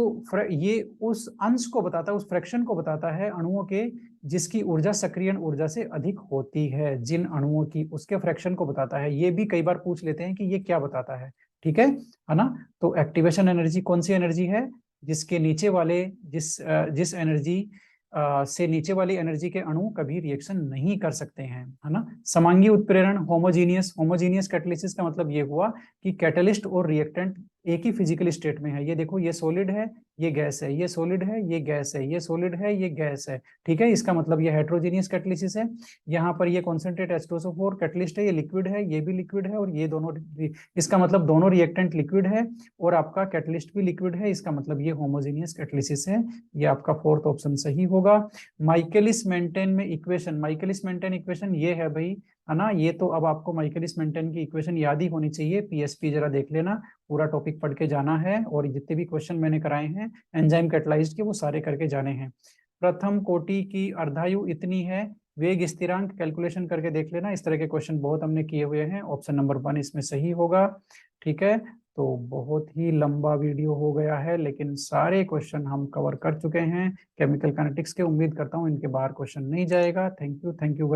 ये उस अंश को बताता है, उस फ्रैक्शन को बताता है अणुओं के जिसकी ऊर्जा सक्रियण ऊर्जा से अधिक होती है, जिन अणुओं की, उसके फ्रैक्शन को बताता है। ये भी कई बार पूछ लेते हैं कि ये क्या बताता है, ठीक है ना। तो एक्टिवेशन एनर्जी कौन सी एनर्जी है, जिसके नीचे वाले जिस एनर्जी से नीचे वाली एनर्जी के अणु कभी रिएक्शन नहीं कर सकते हैं, है ना। समांगी उत्प्रेरण, होमोजीनियस कैटालिसिस का मतलब ये हुआ कि कैटलिस्ट और रिएक्टेंट एक ही फिजिकल स्टेट में है। ये देखो, ये सॉलिड है, ये गैस है, ये सॉलिड है, ये गैस है, ये सॉलिड है, ये गैस है, ठीक है। इसका मतलब ये हेट्रोजीनियस कैटालिसिस है। यहाँ पर ये कॉन्सेंट्रेट H2SO4 कैटलिस्ट है, ये लिक्विड है, ये भी लिक्विड है, और ये दोनों, इसका मतलब दोनों रिएक्टेंट लिक्विड है और आपका कैटलिस्ट भी लिक्विड है। इसका मतलब ये होमोजीनियस कैटालिसिस है। ये आपका फोर्थ ऑप्शन सही होगा। माइकलिस मेंटेन में इक्वेशन, माइकलिस मेंटेन इक्वेशन ये है भाई, है ना। ये तो अब आपको माइकलिस मेंटेन की इक्वेशन याद ही होनी चाहिए। पीएसपी जरा देख लेना, पूरा टॉपिक पढ़ के जाना है, और जितने भी क्वेश्चन मैंने कराए हैं एंजाइम कैटलाइज्ड के, वो सारे करके जाने हैं। प्रथम कोटि की अर्धायु इतनी है, वेग स्थिरांक कैलकुलेशन करके देख लेना। इस तरह के क्वेश्चन बहुत हमने किए हुए हैं। ऑप्शन नंबर 1 इसमें सही होगा, ठीक है। तो बहुत ही लंबा वीडियो हो गया है, लेकिन सारे क्वेश्चन हम कवर कर चुके हैं केमिकल काइनेटिक्स के। उम्मीद करता हूँ इनके बाहर क्वेश्चन नहीं जाएगा। Thank you.